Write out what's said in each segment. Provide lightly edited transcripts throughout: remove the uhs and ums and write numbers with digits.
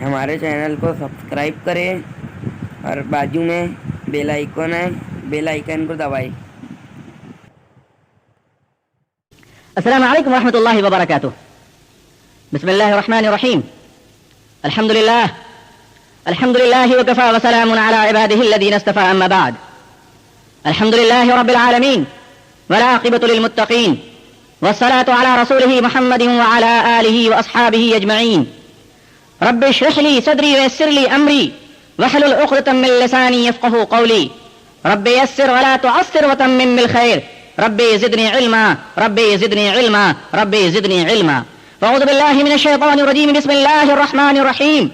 ہمارے چینل کو سبسکرائب کریں اور بازو میں بیل آئیکن ہے، بیل آئیکن کو دبائیں۔ السلام علیکم ورحمۃ اللہ وبرکاتہ۔ بسم اللہ الرحمن الرحیم۔ الحمد للہ وکفى وسلام علی عباده الذین اصطفى، اما بعد۔ الحمد للہ رب العالمین والعاقبۃ للمتقین والصلاة علی رسولہ محمد وعلی آلہ واصحابہ اجمعین۔ رب اشرح لی صدری ویسر لی امری واحلل عقدۃ من لسانی یفقهوا قولی۔ رب یسر ولا تعسر وتمم بالخیر۔ ربی زدنی علما ربی زدنی علما ربی زدنی علما۔ فاعوذ باللہ من الشیطان الرجیم، بسم اللہ الرحمن الرحیم۔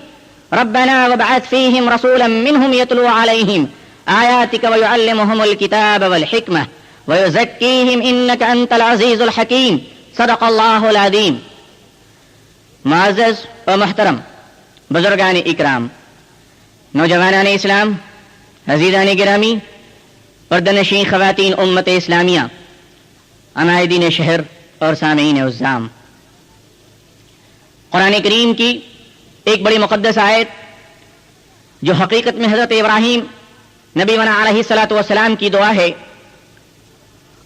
ربنا وابعث فیہم رسولا منہم یتلو علیہم آیاتک ویعلمہم الکتاب والحکمہ ویزکیہم انک انت العزیز الحکیم۔ صدق اللہ العظیم۔ معزز و محترم بزرگان اکرام، نوجوانان اسلام، عزیزان گرامی، پردنشین خواتین امت اسلامیہ، عمائدین شہر اور سامعین عزام، قرآن کریم کی ایک بڑی مقدس آیت جو حقیقت میں حضرت ابراہیم نبی ونا علیہ الصلوۃ والسلام کی دعا ہے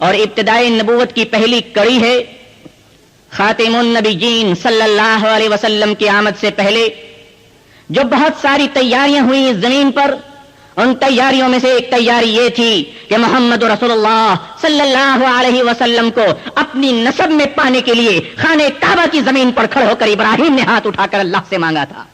اور ابتدائی نبوت کی پہلی کڑی ہے، خاتم النبیین صلی اللہ علیہ وسلم کی آمد سے پہلے جو بہت ساری تیاریاں ہوئی اس زمین پر، ان تیاریوں میں سے ایک تیاری یہ تھی کہ محمد رسول اللہ صلی اللہ علیہ وسلم کو اپنی نسب میں پانے کے لیے خانہ کعبہ کی زمین پر کھڑے ہو کر ابراہیم نے ہاتھ اٹھا کر اللہ سے مانگا تھا۔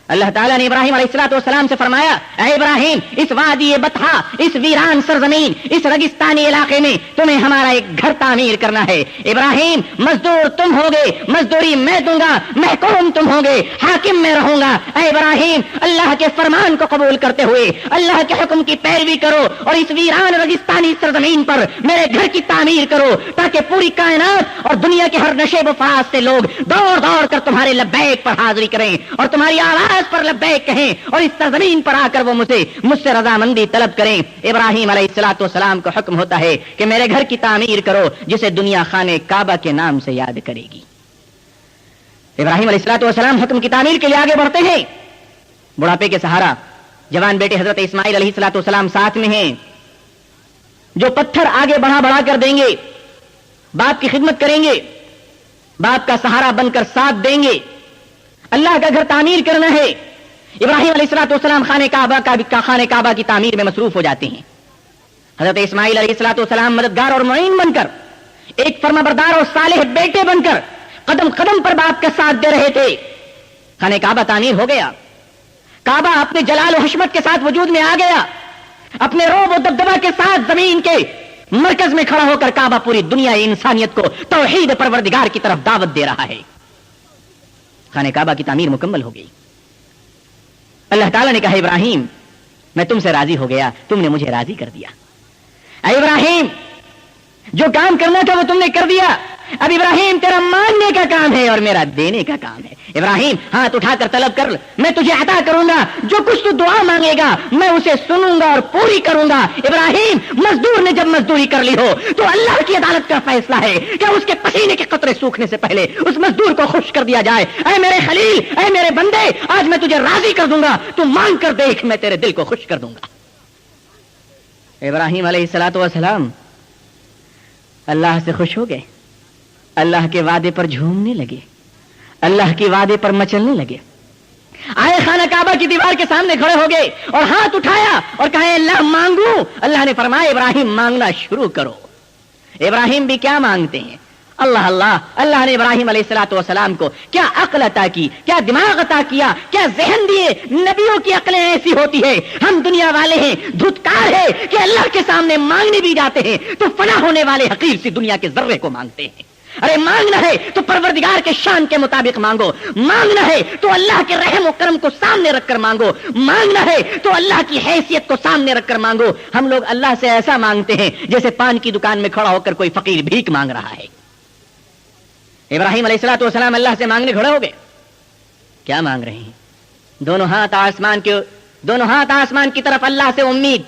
اللہ تعالیٰ نے ابراہیم علیہ السلام سے فرمایا، اے ابراہیم، اس وادی بطحا، اس ویران سرزمین، اس ریگستانی علاقے میں تمہیں ہمارا ایک گھر تعمیر کرنا ہے۔ ابراہیم، مزدور تم ہوگے، مزدوری میں دوں گا، محکوم تم ہوگے، حاکم میں رہوں گا۔ اے ابراہیم، اللہ کے فرمان کو قبول کرتے ہوئے اللہ کے حکم کی پیروی کرو اور اس ویران ریگستانی سرزمین پر میرے گھر کی تعمیر کرو، تاکہ پوری کائنات اور دنیا کے ہر نشیب و فراز سے لوگ دوڑ دوڑ کر تمہارے لبیک پر حاضری کریں اور تمہاری آواز پر لبیک کہیں اور اس سرزمین پر آ کر وہ مجھ سے رضامندی طلب کریں۔ ابراہیم علیہ السلام کو حکم ہوتا ہے کہ میرے گھر کی تعمیر کرو جسے دنیا خانہ کعبہ کے نام سے یاد کرے گی۔ ابراہیم علیہ السلام حکم کی تعمیر کے لیے آگے بڑھتے ہیں۔ بڑھاپے کے سہارا جوان بیٹے حضرت اسماعیل علیہ السلام ساتھ میں ہیں، جو پتھر آگے بڑھا کر دیں گے، باپ کی خدمت کریں گے، باپ کا سہارا بن کر ساتھ دیں گے، اللہ کا گھر تعمیر کرنا ہے۔ ابراہیم علیہ السلام خانہ کعبہ کی تعمیر میں مصروف ہو جاتے ہیں۔ حضرت اسماعیل علیہ السلام مددگار اور معین بن کر، ایک فرمانبردار اور صالح بیٹے بن کر قدم قدم پر باپ کا ساتھ دے رہے تھے۔ خانہ کعبہ تعمیر ہو گیا، کعبہ اپنے جلال و حشمت کے ساتھ وجود میں آ گیا، اپنے روب و دبدبہ کے ساتھ زمین کے مرکز میں کھڑا ہو کر کعبہ پوری دنیا انسانیت کو توحید پروردگار کی طرف دعوت دے رہا ہے۔ خانہ کعبہ کی تعمیر مکمل ہو گئی۔ اللہ تعالیٰ نے کہا، ابراہیم، میں تم سے راضی ہو گیا، تم نے مجھے راضی کر دیا۔ اے ابراہیم، جو کام کرنا تھا وہ تم نے کر دیا، اب ابراہیم تیرا مانگنے کا کام ہے اور میرا دینے کا کام ہے۔ ابراہیم، ہاتھ اٹھا کر طلب کر، میں تجھے عطا کروں گا، جو کچھ تو دعا مانگے گا میں اسے سنوں گا اور پوری کروں گا۔ ابراہیم، مزدور نے جب مزدوری کر لی ہو تو اللہ کی عدالت کا فیصلہ ہے کہ اس کے پسینے کے قطرے سوکھنے سے پہلے اس مزدور کو خوش کر دیا جائے۔ اے میرے خلیل، اے میرے بندے، آج میں تجھے راضی کر دوں گا، تو مانگ کر دیکھ، میں تیرے دل کو خوش کر دوں گا۔ ابراہیم علیہ السلام اللہ سے خوش ہو گئے، اللہ کے وعدے پر جھومنے لگے، اللہ کے وعدے پر مچلنے لگے، آئے خانہ کعبہ کی دیوار کے سامنے کھڑے ہو گئے اور ہاتھ اٹھایا اور کہا، اللہ مانگوں۔ اللہ نے فرمایا، ابراہیم مانگنا شروع کرو۔ ابراہیم بھی کیا مانگتے ہیں؟ اللہ اللہ۔ اللہ نے ابراہیم علیہ السلام کو کیا عقل عطا کی، کیا دماغ عطا کیا، کیا ذہن دیے۔ نبیوں کی عقلیں ایسی ہوتی ہے، ہم دنیا والے ہیں، دھتکار ہے کہ اللہ کے سامنے مانگنے بھی جاتے ہیں تو فنا ہونے والے حقیر سی دنیا کے ذرے کو مانگتے ہیں۔ ارے مانگنا ہے تو پروردگار کے شان کے مطابق مانگو، مانگنا ہے تو اللہ کے رحم و کرم کو سامنے رکھ کر مانگو، مانگنا ہے تو اللہ کی حیثیت کو سامنے رکھ کر مانگو۔ ہم لوگ اللہ سے ایسا مانگتے ہیں جیسے پان کی دکان میں کھڑا ہو کر کوئی فقیر بھیک مانگ رہا ہے۔ ابراہیم علیہ السلام اللہ سے مانگنے کھڑے ہو گئے۔ کیا مانگ رہے ہیں؟ دونوں ہاتھ آسمان کی طرف اللہ سے امید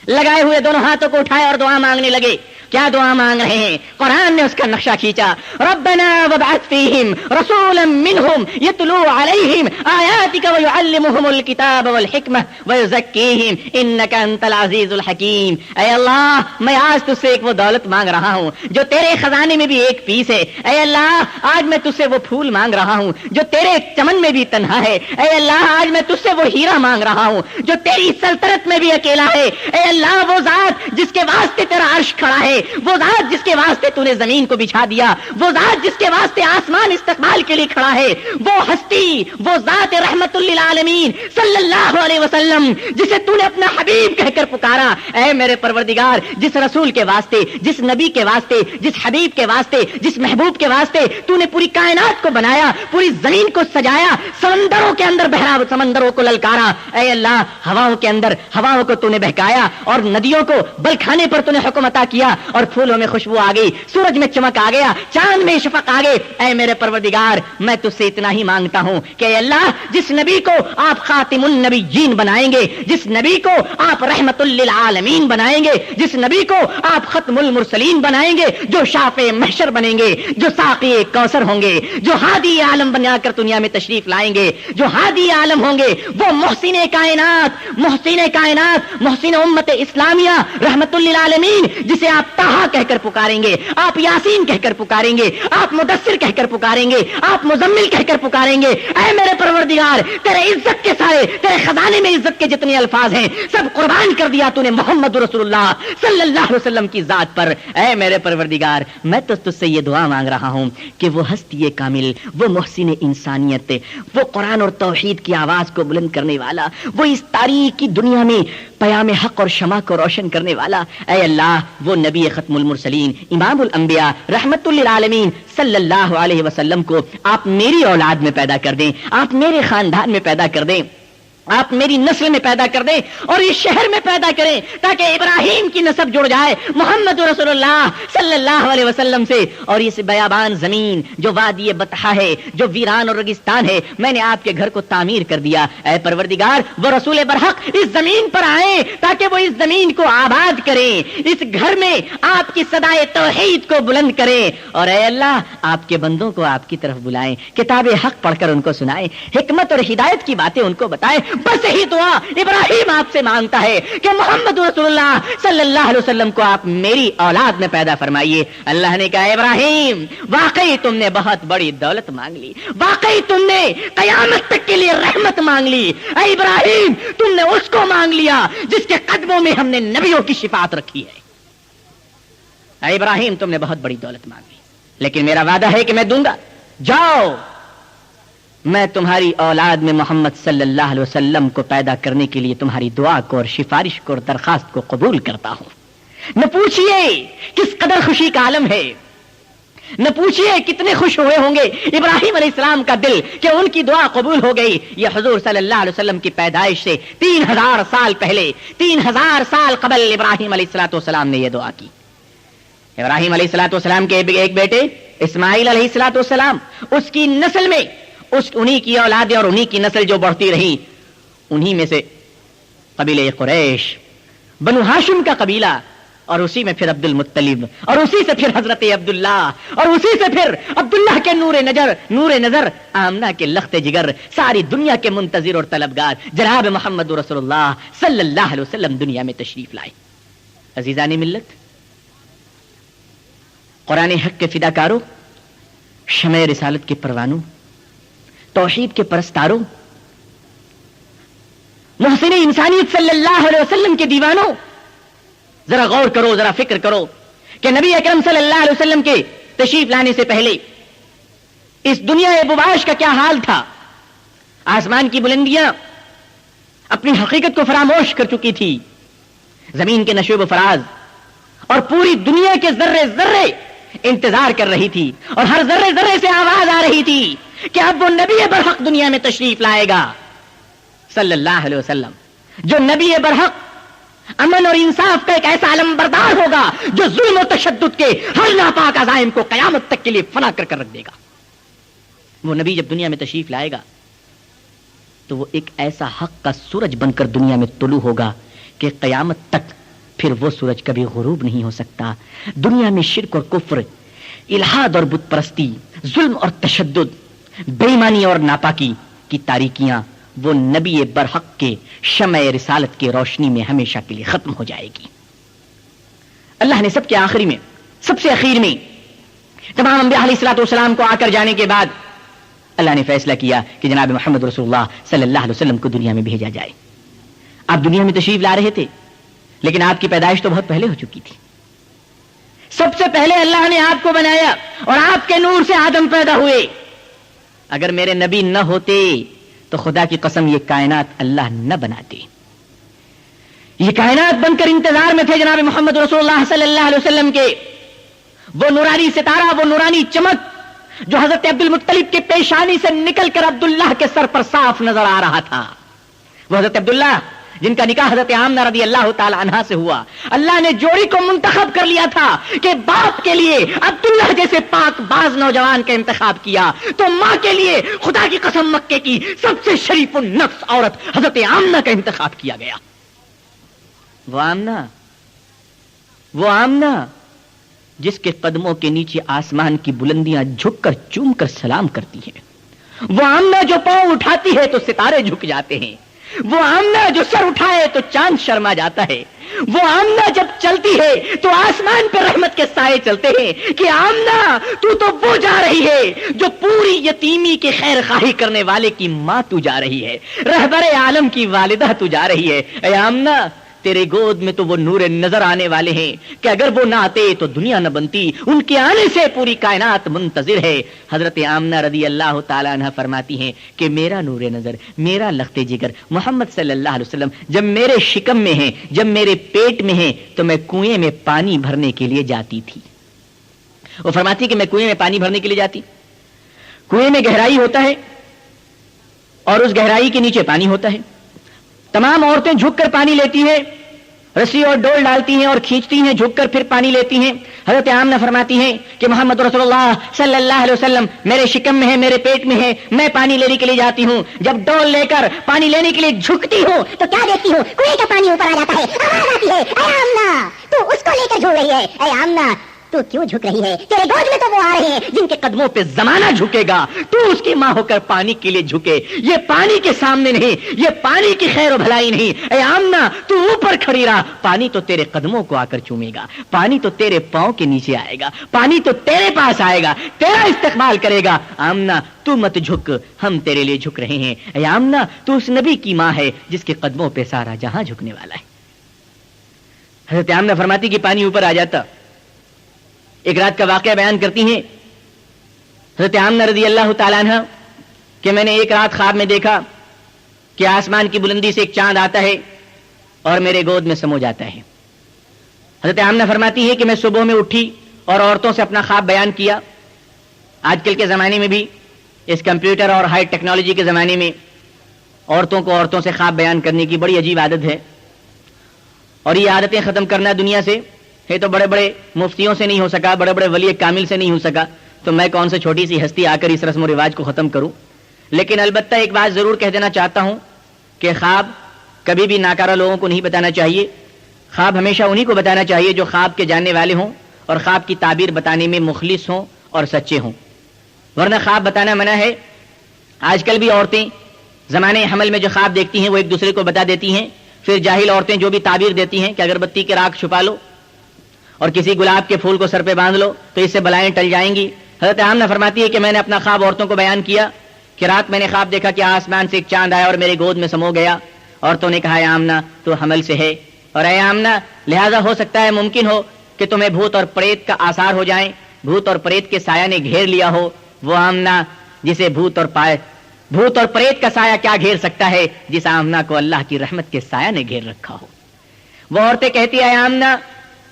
لگائے ہوئے دونوں ہاتھوں کو اٹھائے اور دعا مانگنے لگے۔ کیا دعا مانگ رہے ہیں؟ قرآن نے اس کا نقشہ کھینچا. ربنا وابعث فیہم رسولا منہم یتلو علیہم آیاتک ویعلمہم الکتاب والحکمہ ویزکیہم انک انت العزیز الحکیم. اے اللہ میں آج تجھ سے ایک وہ دولت مانگ رہا ہوں جو تیرے خزانے میں بھی ایک پیس ہے. اے اللہ آج میں تجھ سے وہ پھول مانگ رہا ہوں جو تیرے چمن میں بھی تنہا ہے. اے اللہ آج میں تجھ سے وہ ہیرا مانگ رہا ہوں جو تیری سلطنت میں بھی اکیلا ہے. اے اللہ وہ ذات جس کے واسطے تیرا عرش کھڑا ہے, وہ ذات جس کے واسطے تو نے زمین کو بچھا دیا, وہ ذات جس کے واسطے آسمان استقبال کے لیے کھڑا ہے, وہ ہستی, وہ ذات رحمت للعالمین صلی اللہ علیہ وسلم جسے تو نے اپنا حبیب کہہ کر پکارا. اے میرے پروردگار جس رسول کے واسطے, جس نبی کے واسطے, جس حبیب کے واسطے, جس محبوب کے واسطے تو نے پوری کائنات کو بنایا, پوری زمین کو سجایا, سمندروں کے اندر بہرا سمندروں کو للکارا. اے اللہ ہواؤں کے اندر ہواؤں کو تو نے بہکایا اور ندیوں کو بل کھانے پر تو نے حکم عطا کیا اور پھولوں میں خوشبو آ گئی, سورج میں چمک آ گیا, چاند میں شفق آ گئے. اے میرے پروردگار میں تجھ سے اتنا ہی مانگتا ہوں کہ اے اللہ جس نبی کو آپ خاتم النبیین بنائیں گے, جس نبی کو آپ رحمت للعالمین بنائیں گے, جس نبی کو آپ ختم المرسلین بنائیں گے, جو شافع محشر بنیں گے, جو ساقی کوثر ہوں گے, جو ہادی عالم بنا کر دنیا میں تشریف لائیں گے, جو ہادی عالم ہوں گے, وہ محسن کائنات, محسن امت اسلامیہ رحمت للعالمین جسے آپ طٰہٰ کہہ کر پکاریں گے, آپ یاسین کہہ کر پکاریں گے, آپ مدثر کہہ کر پکاریں گے, آپ مزمل کہہ کر پکاریں گے. اے میرے پروردگار تیرے عزت کے سارے, تیرے خزانے میں عزت کے جتنے الفاظ ہیں سب قربان کر دیا تو نے محمد رسول اللہ صلی اللہ علیہ وسلم کی ذات پر. اے میرے پروردگار میں تو تجھ سے یہ دعا مانگ رہا ہوں کہ وہ ہستی کامل, وہ محسن انسانیت, وہ قرآن اور توحید کی آواز کو بلند کرنے والا, وہ اس تاریخی دنیا میں پیام حق اور شمع کو روشن کرنے والا, اے اللہ وہ نبی ختم المرسلین امام الانبیاء رحمت للعالمین صلی اللہ علیہ وسلم کو آپ میری اولاد میں پیدا کر دیں, آپ میرے خاندان میں پیدا کر دیں, آپ میری نسل میں پیدا کر دیں اور اس شہر میں پیدا کریں تاکہ ابراہیم کی نسب جڑ جائے محمد رسول اللہ صلی اللہ علیہ وسلم سے. اور اس بیابان زمین جو وادی بطحا ہے, جو ویران اور ریگستان ہے, میں نے آپ کے گھر کو تعمیر کر دیا. اے پروردگار وہ رسول برحق اس زمین پر آئیں تاکہ وہ اس زمین کو آباد کریں, اس گھر میں آپ کی صدائے توحید کو بلند کریں. اور اے اللہ آپ کے بندوں کو آپ کی طرف بلائیں, کتاب حق پڑھ کر ان کو سنائیں, حکمت اور ہدایت کی باتیں ان کو بتائیں. بس یہی دعا ابراہیم آپ سے مانگتا ہے کہ محمد رسول اللہ صلی اللہ علیہ وسلم کو آپ میری اولاد میں پیدا فرمائیے. اللہ نے کہا ابراہیم واقعی تم نے بہت بڑی دولت مانگ لی, واقعی تم نے قیامت تک کے لیے رحمت مانگ لی. اے ابراہیم تم نے اس کو مانگ لیا جس کے قدموں میں ہم نے نبیوں کی شفاعت رکھی ہے. اے ابراہیم تم نے بہت بڑی دولت مانگ لی, لیکن میرا وعدہ ہے کہ میں دوں گا. جاؤ میں تمہاری اولاد میں محمد صلی اللہ علیہ وسلم کو پیدا کرنے کے لیے تمہاری دعا کو اور سفارش کو اور درخواست کو قبول کرتا ہوں. نہ پوچھئے کس قدر خوشی کا عالم ہے, نہ پوچھئے کتنے خوش ہوئے ہوں گے ابراہیم علیہ السلام کا دل کہ ان کی دعا قبول ہو گئی. یہ حضور صلی اللہ علیہ وسلم کی پیدائش سے 3000 سال پہلے, 3000 سال قبل ابراہیم علیہ الصلوۃ والسلام نے یہ دعا کی. ابراہیم علیہ الصلوۃ والسلام کے ایک بیٹے اسماعیل علیہ الصلوۃ والسلام, اس کی نسل میں انہی کی اولادیں اور انہی کی نسل جو بڑھتی رہی, انہی میں سے قبیلہ قریش, بنو ہاشم کا قبیلہ, اور اسی میں پھر عبد المطلب, اور اسی سے پھر حضرت عبداللہ, اور اسی سے پھر عبداللہ کے نور نظر آمنہ کے لخت جگر, ساری دنیا کے منتظر اور طلبگار جناب محمد رسول اللہ صلی اللہ علیہ وسلم دنیا میں تشریف لائے. عزیزان ملت, قرآن حق کے فداکاروں, شمع رسالت کے پروانوں, توحید کے پرستاروں, محسن انسانیت صلی اللہ علیہ وسلم کے دیوانوں, ذرا غور کرو, ذرا فکر کرو کہ نبی اکرم صلی اللہ علیہ وسلم کے تشریف لانے سے پہلے اس دنیا بباش کا کیا حال تھا. آسمان کی بلندیاں اپنی حقیقت کو فراموش کر چکی تھی, زمین کے نشو و فراز اور پوری دنیا کے ذرے ذرے انتظار کر رہی تھی, اور ہر ذرے ذرے سے آواز آ رہی تھی کہ اب وہ نبی برحق دنیا میں تشریف لائے گا صلی اللہ علیہ وسلم, جو نبی برحق امن اور انصاف کا ایک ایسا علم بردار ہوگا جو ظلم و تشدد کے ہر ناپاک عزائم کو قیامت تک کے لیے فنا کر کر رکھ دے گا. وہ نبی جب دنیا میں تشریف لائے گا تو وہ ایک ایسا حق کا سورج بن کر دنیا میں طلوع ہوگا کہ قیامت تک پھر وہ سورج کبھی غروب نہیں ہو سکتا. دنیا میں شرک اور کفر، الحاد اور بت پرستی، ظلم اور تشدد، بے ایمانی اور ناپاکی کی تاریکیاں وہ نبی برحق کے شمع رسالت کی روشنی میں ہمیشہ کے لیے ختم ہو جائے گی. اللہ نے سب کے آخری میں، سب سے اخیر میں تمام انبیاء علیہ الصلوۃ والسلام کو آ کر جانے کے بعد اللہ نے فیصلہ کیا کہ جناب محمد رسول اللہ صلی اللہ علیہ وسلم کو دنیا میں بھیجا جائے. آپ دنیا میں تشریف لا رہے تھے لیکن آپ کی پیدائش تو بہت پہلے ہو چکی تھی. سب سے پہلے اللہ نے آپ کو بنایا اور آپ کے نور سے آدم پیدا ہوئے. اگر میرے نبی نہ ہوتے تو خدا کی قسم یہ کائنات اللہ نہ بناتے. یہ کائنات بن کر انتظار میں تھے جناب محمد رسول اللہ صلی اللہ علیہ وسلم کے. وہ نورانی ستارہ، وہ نورانی چمک جو حضرت عبد المطلب کے پیشانی سے نکل کر عبداللہ کے سر پر صاف نظر آ رہا تھا، وہ حضرت عبداللہ جن کا نکاح حضرت آمنہ رضی اللہ تعالی عنہا سے ہوا. اللہ نے جوڑی کو منتخب کر لیا تھا کہ باپ کے لیے عبداللہ جیسے پاک باز نوجوان کا انتخاب کیا تو ماں کے لیے خدا کی قسم مکے کی سب سے شریف النفس عورت حضرت آمنہ کا انتخاب کیا گیا. وہ آمنہ جس کے قدموں کے نیچے آسمان کی بلندیاں جھک کر چوم کر سلام کرتی ہیں. وہ آمنہ جو پاؤں اٹھاتی ہے تو ستارے جھک جاتے ہیں. وہ آمنہ جو سر اٹھائے تو چاند شرما جاتا ہے. وہ آمنہ جب چلتی ہے تو آسمان پر رحمت کے سائے چلتے ہیں کہ آمنہ تو وہ جا رہی ہے جو پوری یتیمی کی خیر خواہی کرنے والے کی ماں تو جا رہی ہے، رہبر عالم کی والدہ تو جا رہی ہے. اے آمنہ تیرے گود میں تو وہ نور نظر آنے والے ہیں کہ اگر وہ نہ آتے تو دنیا نہ بنتی. ان کے آنے سے پوری کائنات منتظر ہے. حضرت آمنہ رضی اللہ تعالیٰ عنہ فرماتی ہیں کہ میرا نور نظر، میرا لخت جگر محمد صلی اللہ علیہ وسلم جب میرے شکم میں ہیں، جب میرے پیٹ میں ہیں تو میں کنویں میں پانی بھرنے کے لیے جاتی تھی. وہ فرماتی کہ میں کنویں میں پانی بھرنے کے لیے جاتی. کنویں میں گہرائی ہوتا ہے اور اس گہرائی کے نیچے پانی ہوتا ہے. تمام عورتیں جھک کر پانی لیتی ہیں، رسی اور ڈول ڈالتی ہیں اور کھینچتی ہیں، جھک کر پھر پانی لیتی ہیں. حضرت آمنہ فرماتی ہیں کہ محمد رسول اللہ صلی اللہ علیہ وسلم میرے شکم میں ہے، میرے پیٹ میں ہے، میں پانی لینے کے لیے جاتی ہوں. جب ڈول لے کر پانی لینے کے لیے جھکتی ہوں تو کیا دیکھتی ہوں؟ کنویں کا پانی اوپر آ جاتا ہے، آواز آتی ہے، اے آمنہ تو اس کو لے کر جھک رہی ہے. اے آمنہ تو کیوں جھک رہی ہے؟ تیرے گود میں تو وہ آ رہے ہیں جن کے قدموں پہ زمانہ جھکے گا، تو اس کی ماں ہو کر پانی کے لیے جھکے. یہ پانی کے سامنے نہیں، یہ پانی کی خیر و بھلائی نہیں. اے آمنہ تو اوپر کھڑی رہا، پانی تو تیرے قدموں کو آ کر چومے گا، پانی تو تیرے پاؤں کے نیچے آئے گا، پانی تو تیرے پاس آئے گا، تیرا استقبال کرے گا. آمنہ تو مت جھک، ہم تیرے لیے جھک رہے ہیں. اے آمنہ تو اس نبی کی ماں ہے جس کے قدموں پہ سارا جہاں جھکنے والا ہے. حضرت آمنہ فرماتی کہ پانی اوپر آ جاتا. ایک رات کا واقعہ بیان کرتی ہیں حضرت آمنہ رضی اللہ تعالیٰ عنہ کہ میں نے ایک رات خواب میں دیکھا کہ آسمان کی بلندی سے ایک چاند آتا ہے اور میرے گود میں سمو جاتا ہے. حضرت آمنہ فرماتی ہے کہ میں صبح میں اٹھی اور عورتوں سے اپنا خواب بیان کیا. آج کل کے زمانے میں بھی اس کمپیوٹر اور ہائی ٹیکنالوجی کے زمانے میں عورتوں سے خواب بیان کرنے کی بڑی عجیب عادت ہے اور یہ عادتیں ختم کرنا دنیا سے ہے تو بڑے بڑے مفتیوں سے نہیں ہو سکا، بڑے بڑے ولی کامل سے نہیں ہو سکا، تو میں کون سے چھوٹی سی ہستی آ کر اس رسم و رواج کو ختم کروں. لیکن البتہ ایک بات ضرور کہہ دینا چاہتا ہوں کہ خواب کبھی بھی ناکارہ لوگوں کو نہیں بتانا چاہیے. خواب ہمیشہ انہی کو بتانا چاہیے جو خواب کے جاننے والے ہوں اور خواب کی تعبیر بتانے میں مخلص ہوں اور سچے ہوں، ورنہ خواب بتانا منع ہے. آج کل بھی عورتیں زمانے حمل میں جو خواب دیکھتی ہیں وہ ایک دوسرے کو بتا دیتی ہیں. پھر جاہل عورتیں جو بھی تعبیر دیتی ہیں کہ اگربتی کے راکھ چھپا لو اور کسی گلاب کے پھول کو سر پہ باندھ لو تو اس سے بلائیں ٹل جائیں گی. حضرت آمنہ فرماتی ہے کہ میں نے اپنا خواب عورتوں کو بیان کیا کہ رات میں نے خواب دیکھا کہ آسمان سے ایک چاند آیا اور میرے گود میں سمو گیا. عورتوں نے کہا اے آمنہ تو حمل سے ہے، اور اے آمنہ لہذا ہو سکتا ہے ممکن ہو کہ تمہیں بھوت اور پریت کا آثار ہو جائیں، بھوت اور پریت کے سایہ نے گھیر لیا ہو. وہ آمنہ جسے بھوت اور پریت کا سایہ کیا گھیر سکتا ہے جس آمنہ کو اللہ کی رحمت کے سایہ نے گھیر رکھا ہو. وہ عورتیں کہتی ہیں اے آمنہ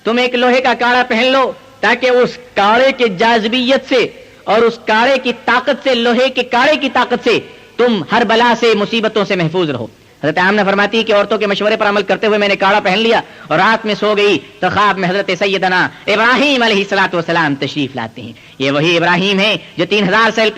تم ایک لوہے کا کاڑا پہن لو تاکہ اس کاڑے کے جاذبیت سے اور اس کاڑے کی طاقت سے، لوہے کے کاڑے کی طاقت سے تم ہر بلا سے، مصیبتوں سے محفوظ رہو. حضرت آمنہ فرماتی ہے کہ عورتوں کے مشورے پر عمل کرتے ہوئے میں نے کاڑا پہن لیا اور رات میں سو گئی تو خواب میں حضرت سیدنا ابراہیم علیہ الصلوۃ والسلام تشریف لاتے ہیں. یہ وہی ابراہیم ہیں جو 3000 سال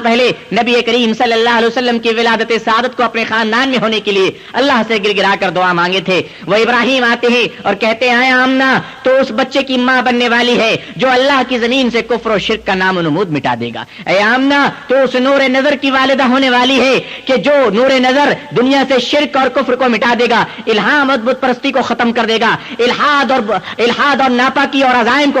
پہلے نبی کریم صلی اللہ علیہ وسلم کی ولادت سعادت کو اپنے خاندان میں ہونے کے لیے اللہ سے گر گرا کر دعا مانگے تھے. وہ ابراہیم آتے ہیں اور کہتے ہیں آمنہ تو اس بچے کی ماں بننے والی ہے جو اللہ کی زمین سے کفر و شرک کا نام و نمود مٹا دے گا. اے آمنہ تو اس نور نظر کی والدہ ہونے والی ہے کہ جو نور نظر دنیا سے شرک اور کفر کو مٹا دے گا, الہام اور بت پرستی کو ختم کر دے گا, الحاد اور ناپاکی اور عزائم کو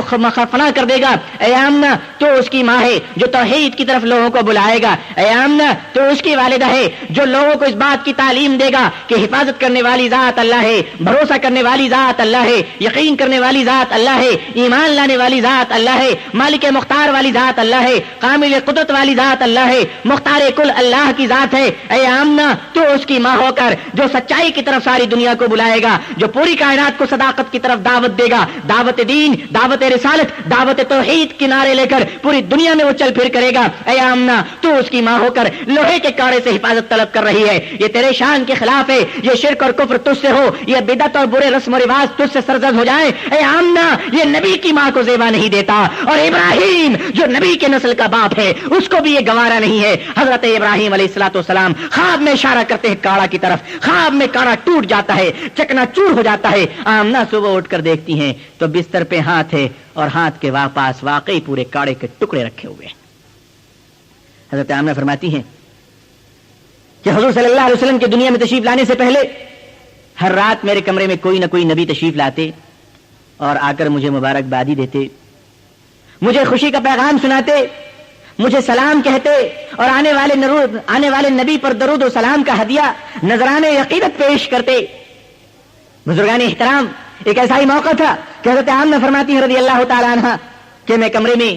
فنا کر دے گا. اے آمنہ تو اس کی ماں ہے جو توحید کی طرف لوگوں کو بلائے گا. اے آمنہ تو اس کی والدہ ہے جو لوگوں کو اس بات کی تعلیم دے گا کہ حفاظت کرنے والی ذات اللہ ہے, بھروسہ کرنے والی ذات اللہ ہے, یقین کرنے والی ذات اللہ ہے, ایمان لانے والی ذات اللہ ہے, مالک مختار والی ذات اللہ ہے, کامل قدرت والی ذات اللہ ہے, مختار کل اللہ کی ذات ہے. اے آمنہ تو اس کی ماں ہو کر جو سچائی کی طرف ساری دنیا کو بلائے گا, جو پوری کائنات کو صداقت کی طرف دعوت دے گا, دعوت دین, دعوت رسالت, دعوت توحید کنارے لے کر پوری دنیا میں وہ چل پھر کرے گا. اے آمنہ تو اس کی ماں ہو کر لوہے کے کاڑے سے حفاظت طلب کر رہی ہے. یہ تیرے شان کے خلاف ہے, یہ شرک اور کفر تجھ سے ہو, یہ بدعت اور برے رسم و رواج تجھ سے سرزد ہو جائے. اے آمنہ یہ نبی کی ماں کو زیبا نہیں دیتا, اور ابراہیم جو نبی کے نسل کا باپ ہے اس کو بھی یہ گوارا نہیں ہے. حضرت ابراہیم علیہ الصلوۃ والسلام خواب میں اشارہ کرتے ہیں کاڑا کی طرف, خواب میں کاڑا ٹوٹ جاتا ہے, چکنا چور ہو جاتا ہے. آمنہ صبح اٹھ کر دیکھتی ہیں تو بستر پہ ہاتھ ہے اور ہاتھ کے پاس واقعی پورے کاڑے کے ٹکڑے رکھے ہوئے ہیں. حضرت آمنہ فرماتی ہیں کہ حضور صلی اللہ علیہ وسلم کے دنیا میں تشریف لانے سے پہلے ہر رات میرے کمرے میں کوئی نہ کوئی نبی تشریف لاتے اور آ کر مجھے مبارکبادی دیتے, مجھے خوشی کا پیغام سناتے, مجھے سلام کہتے اور آنے والے نبی پر درود و سلام کا ہدیہ نذرانِ عقیدت پیش کرتے. بزرگان احترام, ایک ایسا ہی موقع تھا کہ حضرت آمنہ فرماتی ہیں رضی اللہ تعالی عنہا کہ میں کمرے میں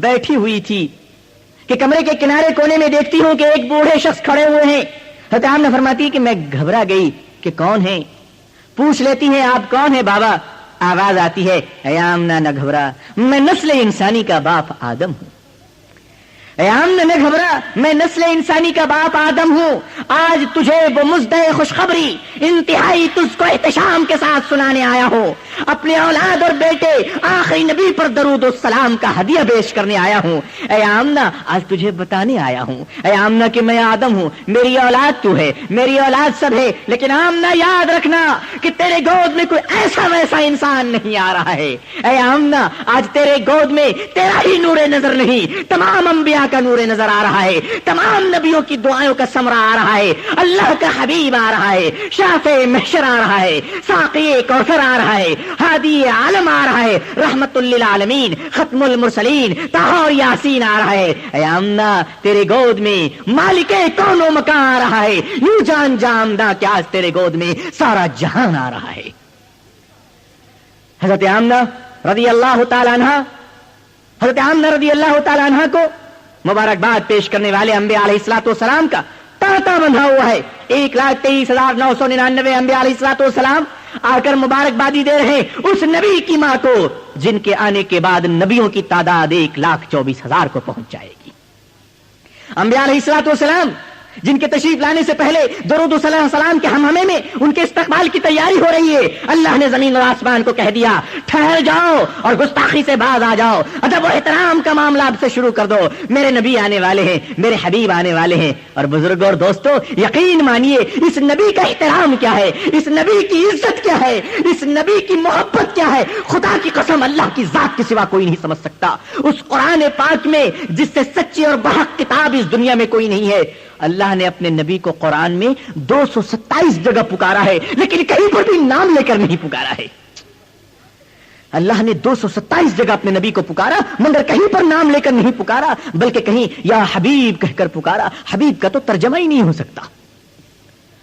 بیٹھی ہوئی تھی کہ کمرے کے کنارے کونے میں دیکھتی ہوں کہ ایک بوڑھے شخص کھڑے ہوئے ہیں. حضرت آمنہ فرماتی ہے کہ میں گھبرا گئی کہ کون ہے. پوچھ لیتی ہیں آپ کون ہے بابا. آواز آتی ہے اے آمنہ نہ گھبرا, میں نسل انسانی کا باپ آدم ہوں. اے آمنہ نہ گھبرا, میں نسل انسانی کا باپ آدم ہوں. آج تجھے وہ مزدہ خوشخبری انتہائی تجھ کو احتشام کے ساتھ سنانے آیا ہوں. اپنے اولاد اور بیٹے آخری نبی پر درود و سلام کا ہدیہ پیش کرنے آیا ہوں. اے آمنہ آج تجھے بتانے آیا ہوں اے آمنہ کہ میں آدم ہوں, میری اولاد تو ہے, میری اولاد سب ہے, لیکن آمنہ یاد رکھنا کہ تیرے گود میں کوئی ایسا ویسا انسان نہیں آ رہا ہے. اے آمنہ آج تیرے گود میں تیرا ہی نور نظر نہیں, تمام انبیاء کا نور نظر آ رہا ہے, تمام نبیوں کی دعائوں کا ثمرہ آ رہا ہے, اللہ کا حبیب آ رہا ہے, شافع محشر آ رہا ہے, ساقی کوثر آ رہا ہے, ہادی عالم آ رہا ہے, رحمت للعالمین, ختم المرسلین, طہ اور یاسین آ رہا ہے. اے آمنہ تیرے گود میں مالک کون و مکان آ رہا ہے, یوں جان جامدہ کہ آج تیرے گود میں سارا جہان آ رہا ہے. حضرت آمنہ رضی اللہ تعالی عنہ کو مبارکباد پیش کرنے والے انبیاء علیہ الصلوۃ والسلام کا تانتا بندھا ہوا ہے. 1,23,999 انبیاء علیہ الصلوۃ والسلام آ کر مبارکبادی دے رہے اس نبی کی ماں کو جن کے آنے کے بعد نبیوں کی تعداد 1,24,000 کو پہنچ جائے گی. انبیاء علیہ الصلوۃ والسلام جن کے تشریف لانے سے پہلے درود و سلام کے ہمہمے میں ان کے استقبال کی تیاری ہو رہی ہے. اللہ نے زمین اور آسمان کو کہہ دیا ٹھہر جاؤ اور گستاخی سے باز آ جاؤ, ادب و احترام کا معاملہ اب سے شروع کر دو. میرے نبی آنے والے ہیں, میرے حبیب آنے والے ہیں. اور بزرگوں اور دوستوں یقین مانیے اس نبی کا احترام کیا ہے, اس نبی کی عزت کیا ہے, اس نبی کی محبت کیا ہے, خدا کی قسم اللہ کی ذات کے سوا کوئی نہیں سمجھ سکتا. اس قرآن پاک میں جس سے سچی اور بحق کتاب اس دنیا میں کوئی نہیں ہے, اللہ نے اپنے نبی کو قرآن میں 227 جگہ پکارا ہے, لیکن کہیں پر بھی نام لے کر نہیں پکارا ہے. اللہ نے 227 جگہ اپنے نبی کو پکارا, مگر کہیں پر نام لے کر نہیں پکارا, بلکہ کہیں یا حبیب کہہ کر پکارا. حبیب کا تو ترجمہ ہی نہیں ہو سکتا.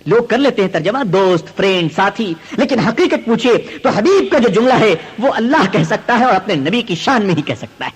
لوگ کر لیتے ہیں ترجمہ دوست, فرینڈ, ساتھی, لیکن حقیقت پوچھئے تو حبیب کا جو جملہ ہے وہ اللہ کہہ سکتا ہے اور اپنے نبی کی شان میں ہی کہہ سکتا ہے.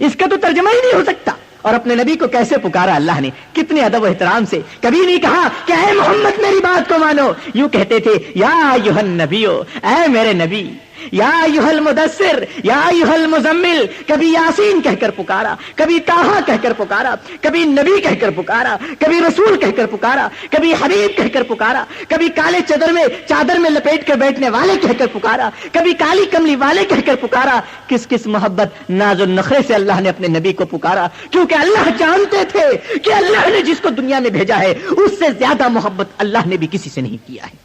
اس کا تو ترجمہ ہی نہیں ہو سکتا. اور اپنے نبی کو کیسے پکارا اللہ نے, کتنے ادب و احترام سے. کبھی نہیں کہا کہ اے محمد میری بات کو مانو, یوں کہتے تھے یا ایھا النبیو, اے میرے نبی, یا ایھا المدثر یا ایھا المزمل، کبھی یاسین کہہ کر پکارا، کبھی طٰہٰ کہہ کر پکارا، کبھی نبی کہہ کر پکارا، کبھی رسول کہہ کر پکارا، کبھی حبیب کہہ کر پکارا، کبھی کالے چادر میں لپیٹ کر بیٹھنے والے کہہ کر پکارا، کبھی کالی کملی والے کہہ کر پکارا۔ کس کس محبت ناز و نخرے سے اللہ نے اپنے نبی کو پکارا، کیونکہ اللہ جانتے تھے کہ اللہ نے جس کو دنیا میں بھیجا ہے اس سے زیادہ محبت اللہ نے بھی کسی سے نہیں کیا ہے۔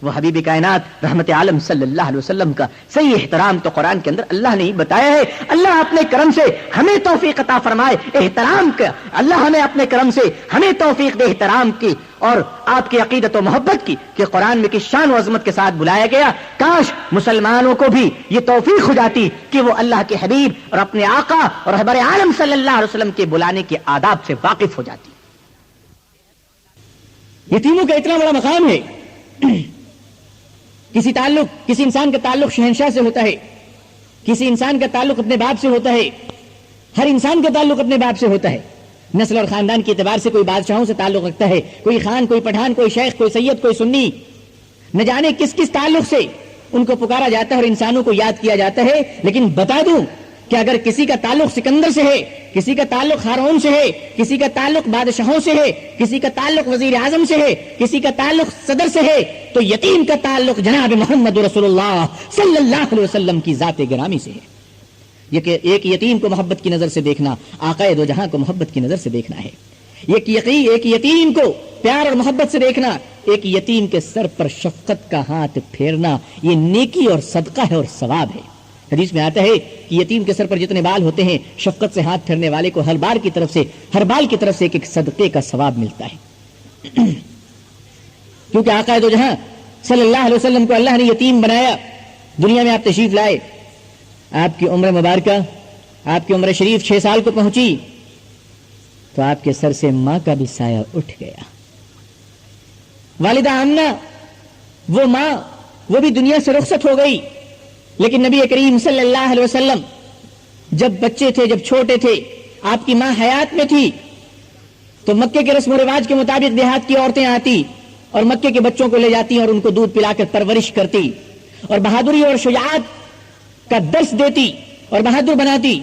وہ حبیب کائنات رحمت عالم صلی اللہ علیہ وسلم کا صحیح احترام تو قرآن کے اندر اللہ نے ہی بتایا ہے۔ اللہ اپنے کرم سے ہمیں توفیق عطا فرمائے احترام کا، اللہ ہمیں اپنے کرم سے ہمیں توفیق دے احترام کی اور آپ کی عقیدت و محبت کی کہ قرآن میں کس شان و عظمت کے ساتھ بلایا گیا۔ کاش مسلمانوں کو بھی یہ توفیق ہو جاتی کہ وہ اللہ کے حبیب اور اپنے آقا اور رہبر عالم صلی اللہ علیہ وسلم کے بلانے کے آداب سے واقف ہو جاتی۔ یتیموں کا اتنا بڑا مقام ہے، کسی انسان کا تعلق شہنشاہ سے ہوتا ہے، کسی انسان کا تعلق اپنے باپ سے ہوتا ہے، ہر انسان کا تعلق اپنے باپ سے ہوتا ہے۔ نسل اور خاندان کے اعتبار سے کوئی بادشاہوں سے تعلق رکھتا ہے، کوئی خان، کوئی پٹھان، کوئی شیخ، کوئی سید، کوئی سنی، نہ جانے کس کس تعلق سے ان کو پکارا جاتا ہے اور انسانوں کو یاد کیا جاتا ہے۔ لیکن بتا دوں کہ اگر کسی کا تعلق سکندر سے ہے، کسی کا تعلق ہارون سے ہے، کسی کا تعلق بادشاہوں سے ہے، کسی کا تعلق وزیر اعظم سے ہے، کسی کا تعلق صدر سے ہے، تو یتیم کا تعلق جناب محمد رسول اللہ صلی اللہ علیہ وسلم کی ذات گرامی سے ہے۔ یہ کہ ایک یتیم کو محبت کی نظر سے دیکھنا آقا دو جہاں کو محبت کی نظر سے دیکھنا ہے۔ ایک یتیم کو پیار اور محبت سے دیکھنا، ایک یتیم کے سر پر شفقت کا ہاتھ پھیرنا، یہ نیکی اور صدقہ ہے اور ثواب ہے۔ حدیث میں آتا ہے کہ یتیم کے سر پر جتنے بال ہوتے ہیں، شفقت سے ہاتھ پھیرنے والے کو ہر بال کی طرف سے ایک صدقے کا ثواب ملتا ہے۔ کیونکہ آقا دو جہاں صلی اللہ علیہ وسلم کو اللہ نے یتیم بنایا، دنیا میں آپ تشریف لائے، آپ کی عمر مبارکہ، آپ کی عمر شریف 6 سال کو پہنچی تو آپ کے سر سے ماں کا بھی سایہ اٹھ گیا۔ والدہ آمنہ وہ ماں، وہ بھی دنیا سے رخصت ہو گئی، لیکن نبی کریم صلی اللہ علیہ وسلم جب بچے تھے، جب چھوٹے تھے، آپ کی ماں حیات میں تھی تو مکے کے رسم و رواج کے مطابق دیہات کی عورتیں آتی اور مکے کے بچوں کو لے جاتی اور ان کو دودھ پلا کر پرورش کرتی اور بہادری اور شجاعت کا درس دیتی اور بہادر بناتی۔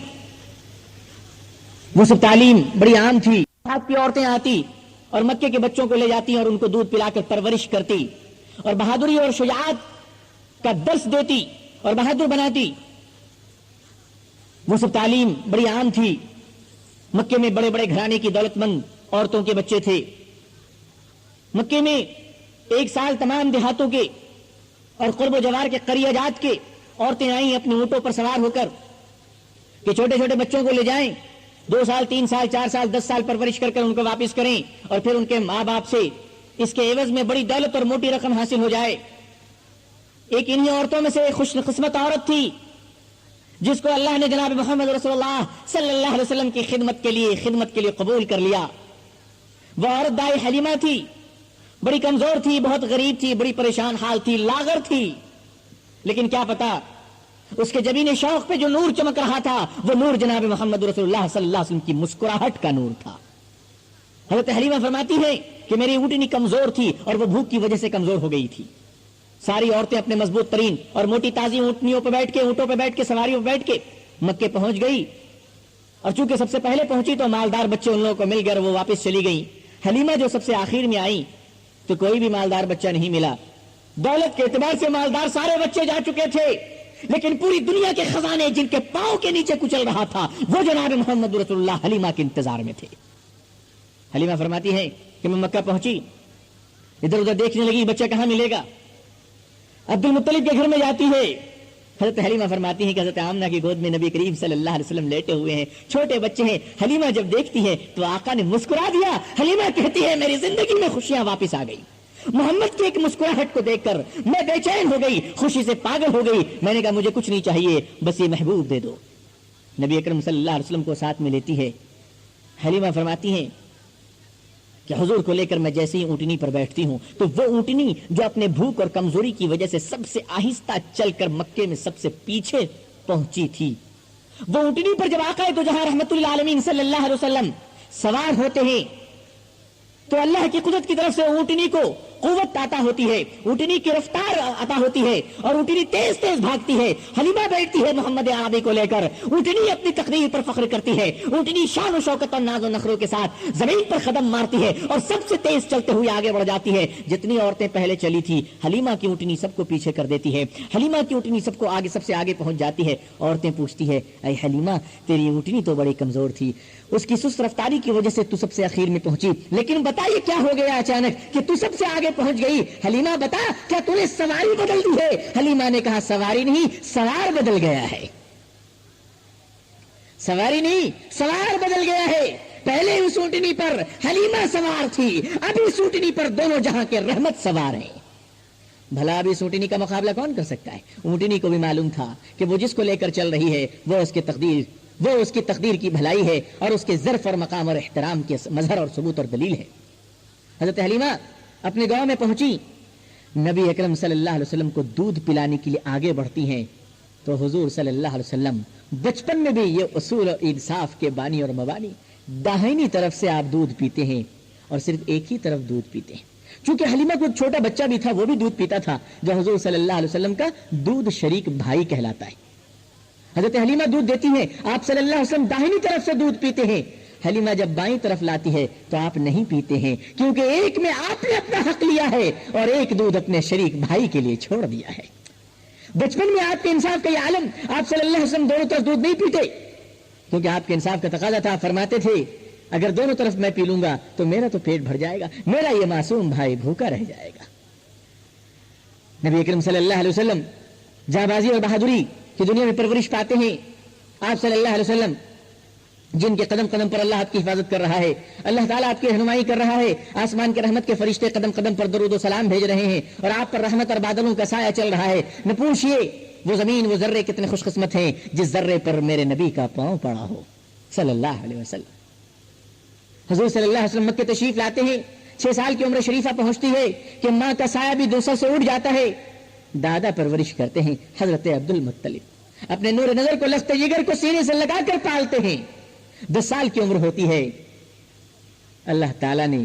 وہ سب تعلیم بڑی عام تھی۔ دیہات کی عورتیں آتی اور مکے کے بچوں کو لے جاتی اور ان کو دودھ پلا کر پرورش کرتی اور بہادری اور شجاعت کا درس دیتی اور بہادر بناتی۔ وہ سب تعلیم بڑی عام تھی۔ مکے میں بڑے بڑے گھرانے کی دولت مند عورتوں کے بچے تھے۔ مکے میں 1 سال تمام دیہاتوں کے اور قرب و جوار کے قریہ جات کے عورتیں آئیں اپنے اونٹوں پر سوار ہو کر کہ چھوٹے چھوٹے بچوں کو لے جائیں، 2 سال 3 سال 4 سال 10 سال پرورش کر ان کو واپس کریں اور پھر ان کے ماں باپ سے اس کے عوض میں بڑی دولت اور موٹی رقم حاصل ہو جائے۔ ایک انہی عورتوں میں سے ایک خوش قسمت عورت تھی جس کو اللہ نے جناب محمد رسول اللہ صلی اللہ علیہ وسلم کی خدمت کے لیے قبول کر لیا۔ وہ عورت دائی حلیمہ تھی، بڑی کمزور تھی، بہت غریب تھی، بڑی پریشان حال تھی، لاغر تھی، لیکن کیا پتا اس کے جبین شوق پہ جو نور چمک رہا تھا وہ نور جناب محمد رسول اللہ صلی اللہ علیہ وسلم کی مسکراہٹ کا نور تھا۔ حضرت حلیمہ فرماتی ہے کہ میری اونٹنی کمزور تھی اور وہ بھوک کی وجہ سے کمزور ہو گئی تھی۔ ساری عورتیں اپنے مضبوط ترین اور موٹی تازی اونٹوں پہ بیٹھ کے سواریوں پہ بیٹھ کے مکے پہنچ گئی، اور چونکہ سب سے پہلے پہنچی تو مالدار بچے ان لوگوں کو مل گئے، وہ واپس چلی گئی۔ حلیمہ جو سب سے آخر میں آئی تو کوئی بھی مالدار بچہ نہیں ملا۔ دولت کے اعتبار سے مالدار سارے بچے جا چکے تھے، لیکن پوری دنیا کے خزانے جن کے پاؤں کے نیچے کچل رہا تھا وہ جناب محمد رسول اللہ حلیمہ کے انتظار میں تھے۔ حلیمہ فرماتی ہے کہ میں مکہ پہنچی، ادھر ادھر دیکھنے لگی بچہ کہاں ملے گا، عبد المطلب کے گھر میں جاتی ہے۔ حضرت حلیمہ فرماتی ہے کہ حضرت آمنہ کی گود میں نبی کریم صلی اللہ علیہ وسلم لیٹے ہوئے ہیں، چھوٹے بچے ہیں۔ حلیمہ جب دیکھتی ہے تو آقا نے مسکرا دیا۔ حلیمہ کہتی ہے میری زندگی میں خوشیاں واپس آ گئی، محمد کی ایک مسکراہٹ کو دیکھ کر میں بے چین ہو گئی، خوشی سے پاگل ہو گئی۔ میں نے کہا مجھے کچھ نہیں چاہیے، بس یہ محبوب دے دو۔ نبی اکرم صلی اللہ علیہ وسلم کو ساتھ میں لیتی ہے۔ حلیمہ فرماتی ہیں کہ حضور کو لے کر میں جیسے ہی اونٹنی پر بیٹھتی ہوں تو وہ اونٹنی جو اپنے بھوک اور کمزوری کی وجہ سے سب سے آہستہ چل کر مکے میں سب سے پیچھے پہنچی تھی، وہ اونٹنی پر جب آقا دو جہاں رحمت للعالمین صلی اللہ علیہ وسلم سوار ہوتے ہیں تو اللہ کی قدرت کی طرف سے اونٹنی کو قوت عطا ہوتی ہے، اونٹنی کی رفتار عطا ہوتی ہے اور اونٹنی تیز تیز بھاگتی ہے. حلیمہ بیٹھتی ہے محمد عربی کو لے کر، اونٹنی اپنی تقریر پر فخر کرتی ہے، اونٹنی شان و شوکت اور ناز و نخروں کے ساتھ زمین پر قدم مارتی ہے اور سب سے تیز چلتے ہوئے آگے بڑھ جاتی ہے. جتنی عورتیں پہلے چلی تھی حلیمہ کی اونٹنی سب کو پیچھے کر دیتی ہے، حلیمہ کی اونٹنی سب کو آگے، سب سے آگے پہنچ جاتی ہے. عورتیں پوچھتی ہے اے حلیمہ تیری اونٹنی تو بڑی کمزور تھی، اس کی سست رفتاری کی وجہ سے تو سب سے اخیر میں پہنچی، لیکن بتا یہ کیا ہو گیا اچانک کہ تو سب سے آگے پہنچ گئی؟ حلیمہ بتا کیا تو نے سواری بدل دی ہے؟ حلیمہ نے کہا سواری نہیں، سوار بدل گیا ہے. سواری نہیں، سوار بدل گیا ہے. پہلے اس اونٹنی پر حلیمہ سوار تھی، اب اس اونٹنی پر دونوں جہاں کے رحمت سوار ہیں. بھلا اب اس اونٹنی کا مقابلہ کون کر سکتا ہے؟ اونٹنی کو بھی معلوم تھا کہ وہ جس کو لے کر چل رہی ہے وہ اس کی تقدیر کی بھلائی ہے اور اس کے ظرف اور مقام اور احترام کے مظہر اور ثبوت اور دلیل ہے. حضرت حلیمہ اپنے گاؤں میں پہنچی، نبی اکرم صلی اللہ علیہ وسلم کو دودھ پلانے کے لیے آگے بڑھتی ہیں تو حضور صلی اللہ علیہ وسلم بچپن میں بھی یہ اصول اور انصاف کے بانی اور مبانی، داہنی طرف سے آپ دودھ پیتے ہیں اور صرف ایک ہی طرف دودھ پیتے ہیں. چونکہ حلیمہ کو ایک چھوٹا بچہ بھی تھا، وہ بھی دودھ پیتا تھا، جو حضور صلی اللہ علیہ وسلم کا دودھ شریک بھائی کہلاتا ہے. حضرت حلیمہ دودھ دیتی ہیں، آپ صلی اللہ علیہ وسلم داہنی طرف سے دودھ پیتے ہیں. حلیمہ جب بائیں طرف لاتی ہے تو آپ نہیں پیتے ہیں، کیونکہ ایک میں آپ نے اپنا حق لیا ہے اور ایک دودھ اپنے شریک بھائی کے لیے چھوڑ دیا ہے. بچپن میں آپ کے انصاف کا یہ عالم، آپ صلی اللہ علیہ وسلم دونوں طرف دودھ نہیں پیتے کیونکہ آپ کے انصاف کا تقاضا تھا. فرماتے تھے اگر دونوں طرف میں پی لوں گا تو میرا تو پیٹ بھر جائے گا، میرا یہ معصوم بھائی بھوکا رہ جائے گا. نبی اکرم صلی اللہ علیہ وسلم جاں بازی اور بہادری کی دنیا میں پرورش پاتے ہیں. آپ صلی اللہ علیہ وسلم جن کے قدم قدم پر اللہ آپ کی حفاظت کر رہا ہے، اللہ تعالیٰ آپ کی رہنمائی کر رہا ہے، آسمان کے رحمت کے فرشتے قدم قدم پر درود و سلام بھیج رہے ہیں اور آپ پر رحمت اور بادلوں کا سایہ چل رہا ہے. نہ پوچھئے وہ زمین وہ ذرے کتنے خوش قسمت ہیں جس ذرے پر میرے نبی کا پاؤں پڑا ہو صلی اللہ علیہ وسلم. حضور صلی اللہ علیہ وسلم مکہ تشریف لاتے ہیں، 6 سال کی عمر شریفہ پہنچتی ہے کہ ماں کا سایہ بھی دوسروں سے اٹھ جاتا ہے. دادا پرورش کرتے ہیں حضرت عبد المطلب، اپنے نور نظر کو لخت جگر کو سینے سے لگا کر پالتے ہیں. 10 سال کی عمر ہوتی ہے، اللہ تعالیٰ نے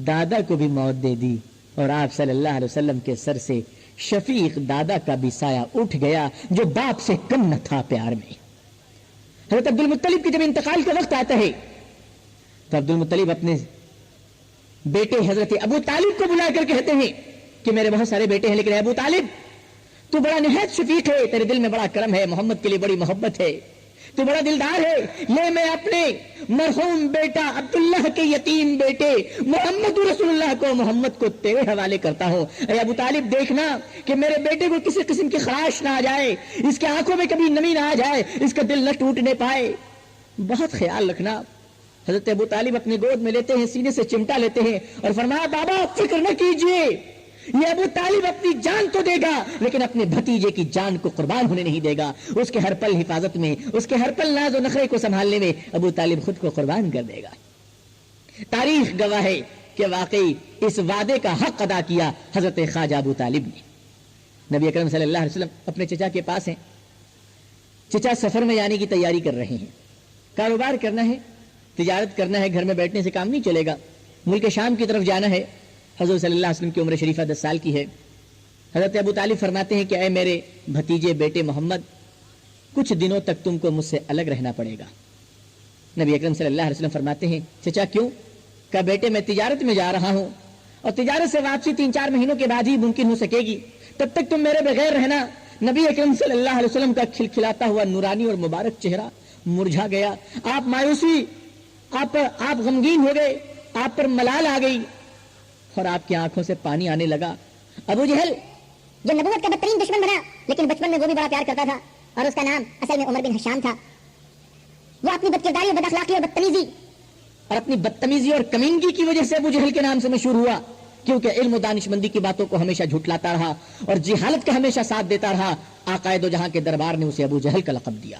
دادا کو بھی موت دے دی اور آپ صلی اللہ علیہ وسلم کے سر سے شفیق دادا کا بھی سایہ اٹھ گیا جو باپ سے کم نہ تھا پیار میں. حضرت عبد المطلب کی جب انتقال کا وقت آتا ہے تو عبد المطلب اپنے بیٹے حضرت ابو طالب کو بلا کر کہتے ہیں کہ میرے بہت سارے بیٹے ہیں لیکن ابو طالب تو بڑا نہایت شفیق ہے، تیرے دل میں بڑا کرم ہے، محمد کے لیے بڑی محبت ہے، تو بڑا دلدار ہے. یہ میں اپنے مرحوم بیٹا عبداللہ کے یتیم بیٹے محمد رسول اللہ کو، محمد کو تیرے حوالے کرتا ہوں. اے ابو طالب دیکھنا کہ میرے بیٹے کو کسی قسم کی خراش نہ آ جائے، اس کے آنکھوں میں کبھی نمی نہ آ جائے، اس کا دل نہ ٹوٹنے پائے، بہت خیال رکھنا. حضرت ابو طالب اپنی گود میں لیتے ہیں، سینے سے چمٹا لیتے ہیں اور فرمایا بابا فکر نہ کیجئے، یہ ابو طالب اپنی جان تو دے گا لیکن اپنے بھتیجے کی جان کو قربان ہونے نہیں دے گا. اس کے ہر پل حفاظت میں، اس کے ہر پل ناز و نخرے کو سنبھالنے میں ابو طالب خود کو قربان کر دے گا. تاریخ گواہ ہے کہ واقعی اس وعدے کا حق ادا کیا حضرت خواجہ ابو طالب نے. نبی اکرم صلی اللہ علیہ وسلم اپنے چچا کے پاس ہیں، چچا سفر میں جانے کی تیاری کر رہے ہیں، کاروبار کرنا ہے، تجارت کرنا ہے، گھر میں بیٹھنے سے کام نہیں چلے گا، ملک شام کی طرف جانا ہے. حضور صلی اللہ علیہ وسلم کی عمر شریفہ 10 سال کی ہے. حضرت ابو طالب فرماتے ہیں کہ اے میرے بھتیجے بیٹے محمد، کچھ دنوں تک تم کو مجھ سے الگ رہنا پڑے گا. نبی اکرم صلی اللہ علیہ وسلم فرماتے ہیں چچا کیوں؟ کہا بیٹے میں تجارت میں جا رہا ہوں اور تجارت سے واپسی 3-4 مہینوں کے بعد ہی ممکن ہو سکے گی، تب تک تم میرے بغیر رہنا. نبی اکرم صلی اللہ علیہ وسلم کا کھلکھلاتا ہوا نورانی اور مبارک چہرہ مرجھا گیا. آپ مایوسی، آپ غمگین ہو گئے، آپ پر ملال آ گئی اور آپ کی آنکھوں سے پانی آنے لگا. ابو جہل جو نبوت کا بدترین دشمن بنا لیکن بچپن میں وہ بھی بڑا پیار کرتا تھا اور اس کا نام اصل میں عمر بن ہشام تھا، وہ اپنی بدکرداری اور بداخلاقی اور بدتمیزی اور اپنی بدتمیزی اور کمینگی کی وجہ سے ابو جہل کے نام سے مشہور ہوا، کیونکہ علم و دانشمندی کی باتوں کو ہمیشہ جھٹلاتا رہا اور جہالت کا ہمیشہ ساتھ دیتا رہا. آقا دو جہاں کے دربار نے اسے ابو جہل کا لقب دیا.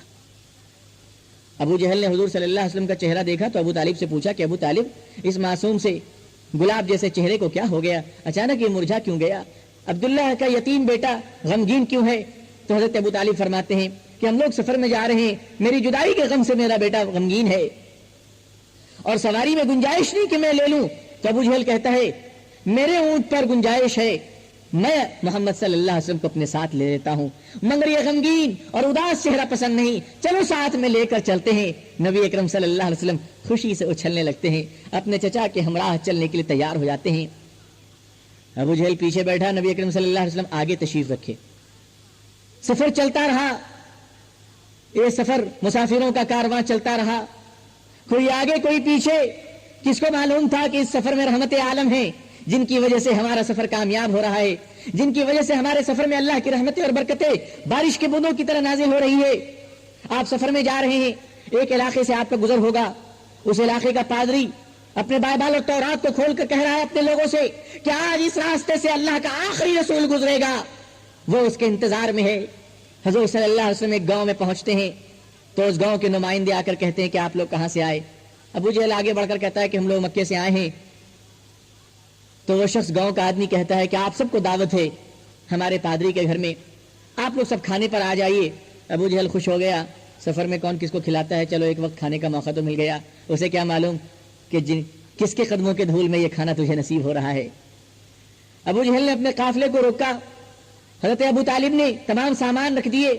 ابو جہل نے حضور صلی اللہ علیہ وسلم کا چہرہ دیکھا تو ابو طالب سے پوچھا کہ ابو طالب اس معصوم سے گلاب جیسے چہرے کو کیا ہو گیا، اچانک یہ مرجھا کیوں گیا؟ عبداللہ کا یتیم بیٹا غمگین کیوں ہے؟ تو حضرت ابو طالب فرماتے ہیں کہ ہم لوگ سفر میں جا رہے ہیں، میری جدائی کے غم سے میرا بیٹا غمگین ہے اور سواری میں گنجائش نہیں کہ میں لے لوں. تو ابو جہل کہتا ہے میرے اونٹ پر گنجائش ہے، میں محمد صلی اللہ علیہ وسلم کو اپنے ساتھ لے لیتا ہوں، مگر یہ غمگین اور اداس چہرہ پسند نہیں، چلو ساتھ میں لے کر چلتے ہیں۔ نبی اکرم صلی اللہ علیہ وسلم خوشی سے اچھلنے لگتے ہیں، اپنے چچا کے ہمراہ چلنے کے لیے تیار ہو جاتے ہیں۔ ابو جہل پیچھے بیٹھا، نبی اکرم صلی اللہ علیہ وسلم آگے تشریف رکھے۔ سفر چلتا رہا، یہ سفر مسافروں کا کارواں چلتا رہا، کوئی آگے کوئی پیچھے۔ کس کو معلوم تھا کہ اس سفر میں رحمت عالم ہے، جن کی وجہ سے ہمارا سفر کامیاب ہو رہا ہے، جن کی وجہ سے ہمارے سفر میں اللہ کی رحمتیں اور برکتیں بارش کے بوندوں کی طرح نازل ہو رہی ہے۔ آپ سفر میں جا رہے ہیں، ایک علاقے سے آپ کا گزر ہوگا، اس علاقے کا پادری اپنے بائبل اور تورات کو کھول کر کہہ رہا ہے اپنے لوگوں سے کہ آج اس راستے سے اللہ کا آخری رسول گزرے گا، وہ اس کے انتظار میں ہے۔ حضور صلی اللہ علیہ وسلم ایک گاؤں میں پہنچتے ہیں تو اس گاؤں کے نمائندے آ کر کہتے ہیں کہ آپ لوگ کہاں سے آئے؟ ابو جہل آگے بڑھ کر کہتا ہے کہ ہم لوگ مکے سے آئے ہیں۔ تو وہ شخص گاؤں کا آدمی کہتا ہے کہ آپ سب کو دعوت ہے ہمارے پادری کے گھر میں، آپ لوگ سب کھانے پر آ جائیے۔ ابو جہل خوش ہو گیا، سفر میں کون کس کو کھلاتا ہے، چلو ایک وقت کھانے کا موقع تو مل گیا۔ اسے کیا معلوم کہ کس کے قدموں کے دھول میں یہ کھانا تجھے نصیب ہو رہا ہے۔ ابو جہل نے اپنے قافلے کو روکا، حضرت ابو طالب نے تمام سامان رکھ دیے۔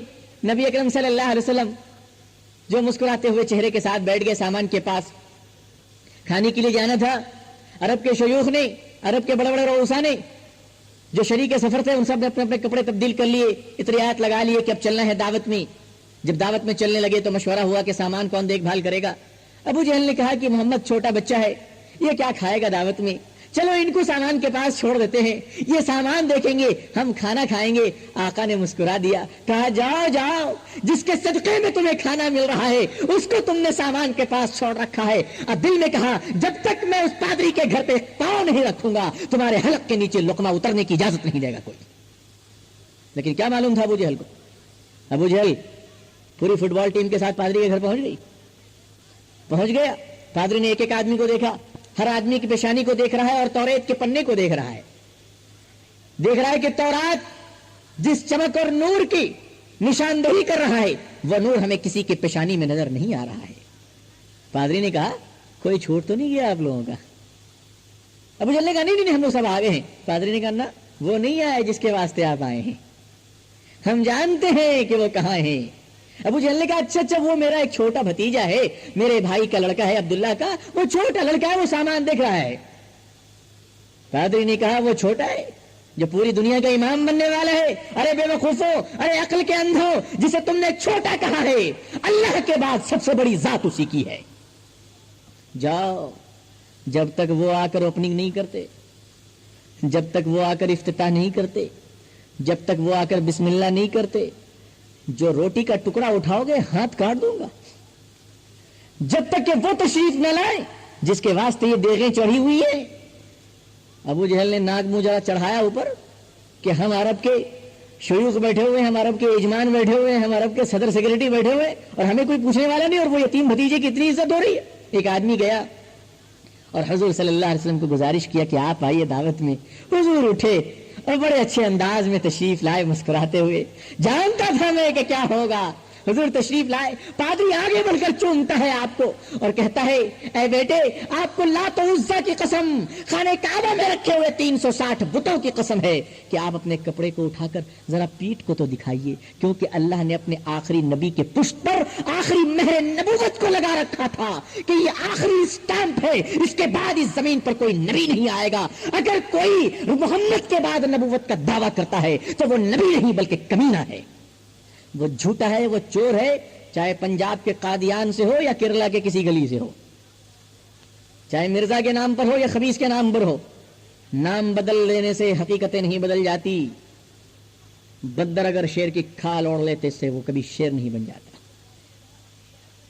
نبی اکرم صلی اللہ علیہ وسلم جو مسکراتے ہوئے چہرے کے ساتھ بیٹھ گئے سامان کے پاس۔ کھانے کے لیے جانا تھا، عرب کے شیوخ نے، عرب کے بڑے بڑے رؤسا نے جو شریک سفر تھے، ان سب نے اپنے اپنے کپڑے تبدیل کر لیے، اطریات لگا لیے کہ اب چلنا ہے دعوت میں۔ جب دعوت میں چلنے لگے تو مشورہ ہوا کہ سامان کون دیکھ بھال کرے گا۔ ابو جہل نے کہا کہ محمد چھوٹا بچہ ہے، یہ کیا کھائے گا دعوت میں، چلو ان کو سامان کے پاس چھوڑ دیتے ہیں، یہ سامان دیکھیں گے، ہم کھانا کھائیں گے۔ آقا نے مسکرا دیا، کہا جاؤ جاؤ، جس کے صدقے میں تمہیں کھانا مل رہا ہے اس کو تم نے سامان کے پاس چھوڑ رکھا ہے۔ اب دل میں کہا جب تک میں اس پادری کے گھر پہ پاؤں نہیں رکھوں گا تمہارے حلق کے نیچے لقمہ اترنے کی اجازت نہیں دے گا کوئی۔ لیکن کیا معلوم تھا ابو جہل کو؟ ابو جہل پوری فٹ بال ٹیم کے ساتھ پادری کے گھر پہنچ گیا۔ پادری نے ایک ایک آدمی کو دیکھا، ہر آدمی کی پیشانی کو دیکھ رہا ہے اور توریت کے پنے کو دیکھ رہا ہے کہ تورات جس چمک اور نور کی نشاندہی کر رہا ہے وہ نور ہمیں کسی کی پیشانی میں نظر نہیں آ رہا ہے۔ پادری نے کہا کوئی چھوٹ تو نہیں گیا آپ لوگوں کا؟ ابو جہل نے کہا نہیں ہم لوگ سب آگے ہیں۔ پادری نے کہا نا وہ نہیں آئے جس کے واسطے آپ آئے ہیں، ہم جانتے ہیں کہ وہ کہاں ہیں۔ ابو جہل نے کہا اچھا وہ میرا ایک چھوٹا بھتیجا ہے، میرے بھائی کا لڑکا ہے عبداللہ کا، وہ چھوٹا لڑکا ہے، وہ سامان دیکھ رہا ہے۔ پادری نے کہا وہ چھوٹا ہے جو پوری دنیا کا امام بننے والا ہے؟ ارے بے وقوفو، ارے عقل کے اندھو، جسے تم نے چھوٹا کہا ہے، اللہ کے بعد سب سے بڑی ذات اسی کی ہے۔ جاؤ، جب تک وہ آ کر اوپننگ نہیں کرتے، جب تک وہ آ کر افتتاح نہیں کرتے، جب تک وہ آ کر بسم اللہ نہیں کرتے، جو روٹی کا ٹکڑا اٹھاؤ گے ہاتھ کاٹ دوں گا۔ جب تک کہ وہ تشریف نہ لائیں جس کے واسطے یہ دیگیں چڑھی ہوئی ہے۔ ابو جہل نے ناک منہ ذرا چڑھایا اوپر کہ ہم عرب کے شیوخ بیٹھے ہوئے ہیں، ہم عرب کے یجمان بیٹھے ہوئے ہیں، ہم عرب کے صدر سیکرٹری بیٹھے ہوئے ہیں اور ہمیں کوئی پوچھنے والا نہیں، اور وہ یتیم بھتیجے کی اتنی عزت ہو رہی ہے۔ ایک آدمی گیا اور حضور صلی اللہ علیہ وسلم کو گزارش کیا کہ آپ آئیے دعوت میں۔ حضور اٹھے اور بڑے اچھے انداز میں تشریف لائے، مسکراتے ہوئے۔ جانتا تھا میں کہ کیا ہوگا۔ حضور تشریف لائے، پادری آگے بڑھ کر چومتا ہے آپ کو اور کہتا ہے اے بیٹے، آپ کو لات و عزا کی قسم، خانہ کعبہ میں رکھے ہوئے 360 بتوں کی قسم ہے کہ آپ اپنے کپڑے کو اٹھا کر ذرا پیٹھ کو تو دکھائیے، کیونکہ اللہ نے اپنے آخری نبی کے پشت پر آخری مہر نبوت کو لگا رکھا تھا کہ یہ آخری اسٹیمپ ہے، اس کے بعد اس زمین پر کوئی نبی نہیں آئے گا۔ اگر کوئی محمد کے بعد نبوت کا دعویٰ کرتا ہے تو وہ نبی نہیں بلکہ کمینہ ہے، وہ جھوٹا ہے، وہ چور ہے، چاہے پنجاب کے قادیان سے ہو یا کیرلا کے کسی گلی سے ہو، چاہے مرزا کے نام پر ہو یا خبیث کے نام پر ہو۔ نام بدل لینے سے حقیقتیں نہیں بدل جاتی۔ بدر اگر شیر کی کھال اوڑھ لیتے سے وہ کبھی شیر نہیں بن جاتا۔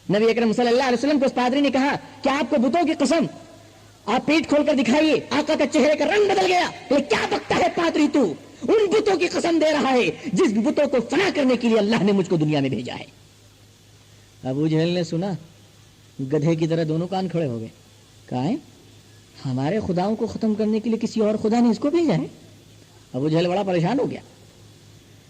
نبی اکرم صلی اللہ علیہ وسلم کو اس پادری نے کہا کہ آپ کو بتوں کی قسم، آپ پیٹ کھول کر دکھائیے۔ آقا کا چہرے کا رنگ بدل گیا، کیا بکتا ہے پادری تو، ان بتوں کی قسم دے رہا ہے جس بتوں کو فنا کرنے کے لیے اللہ نے مجھ کو دنیا میں بھیجا ہے۔ ابو جہل نے سنا، گدھے کی طرح دونوں کان کھڑے ہو گئے۔ کہا ہے ہمارے خداؤں کو ختم کرنے کے لیے کسی اور خدا نے اس کو بھیجا ہے؟ ابو جہل بڑا پریشان ہو گیا۔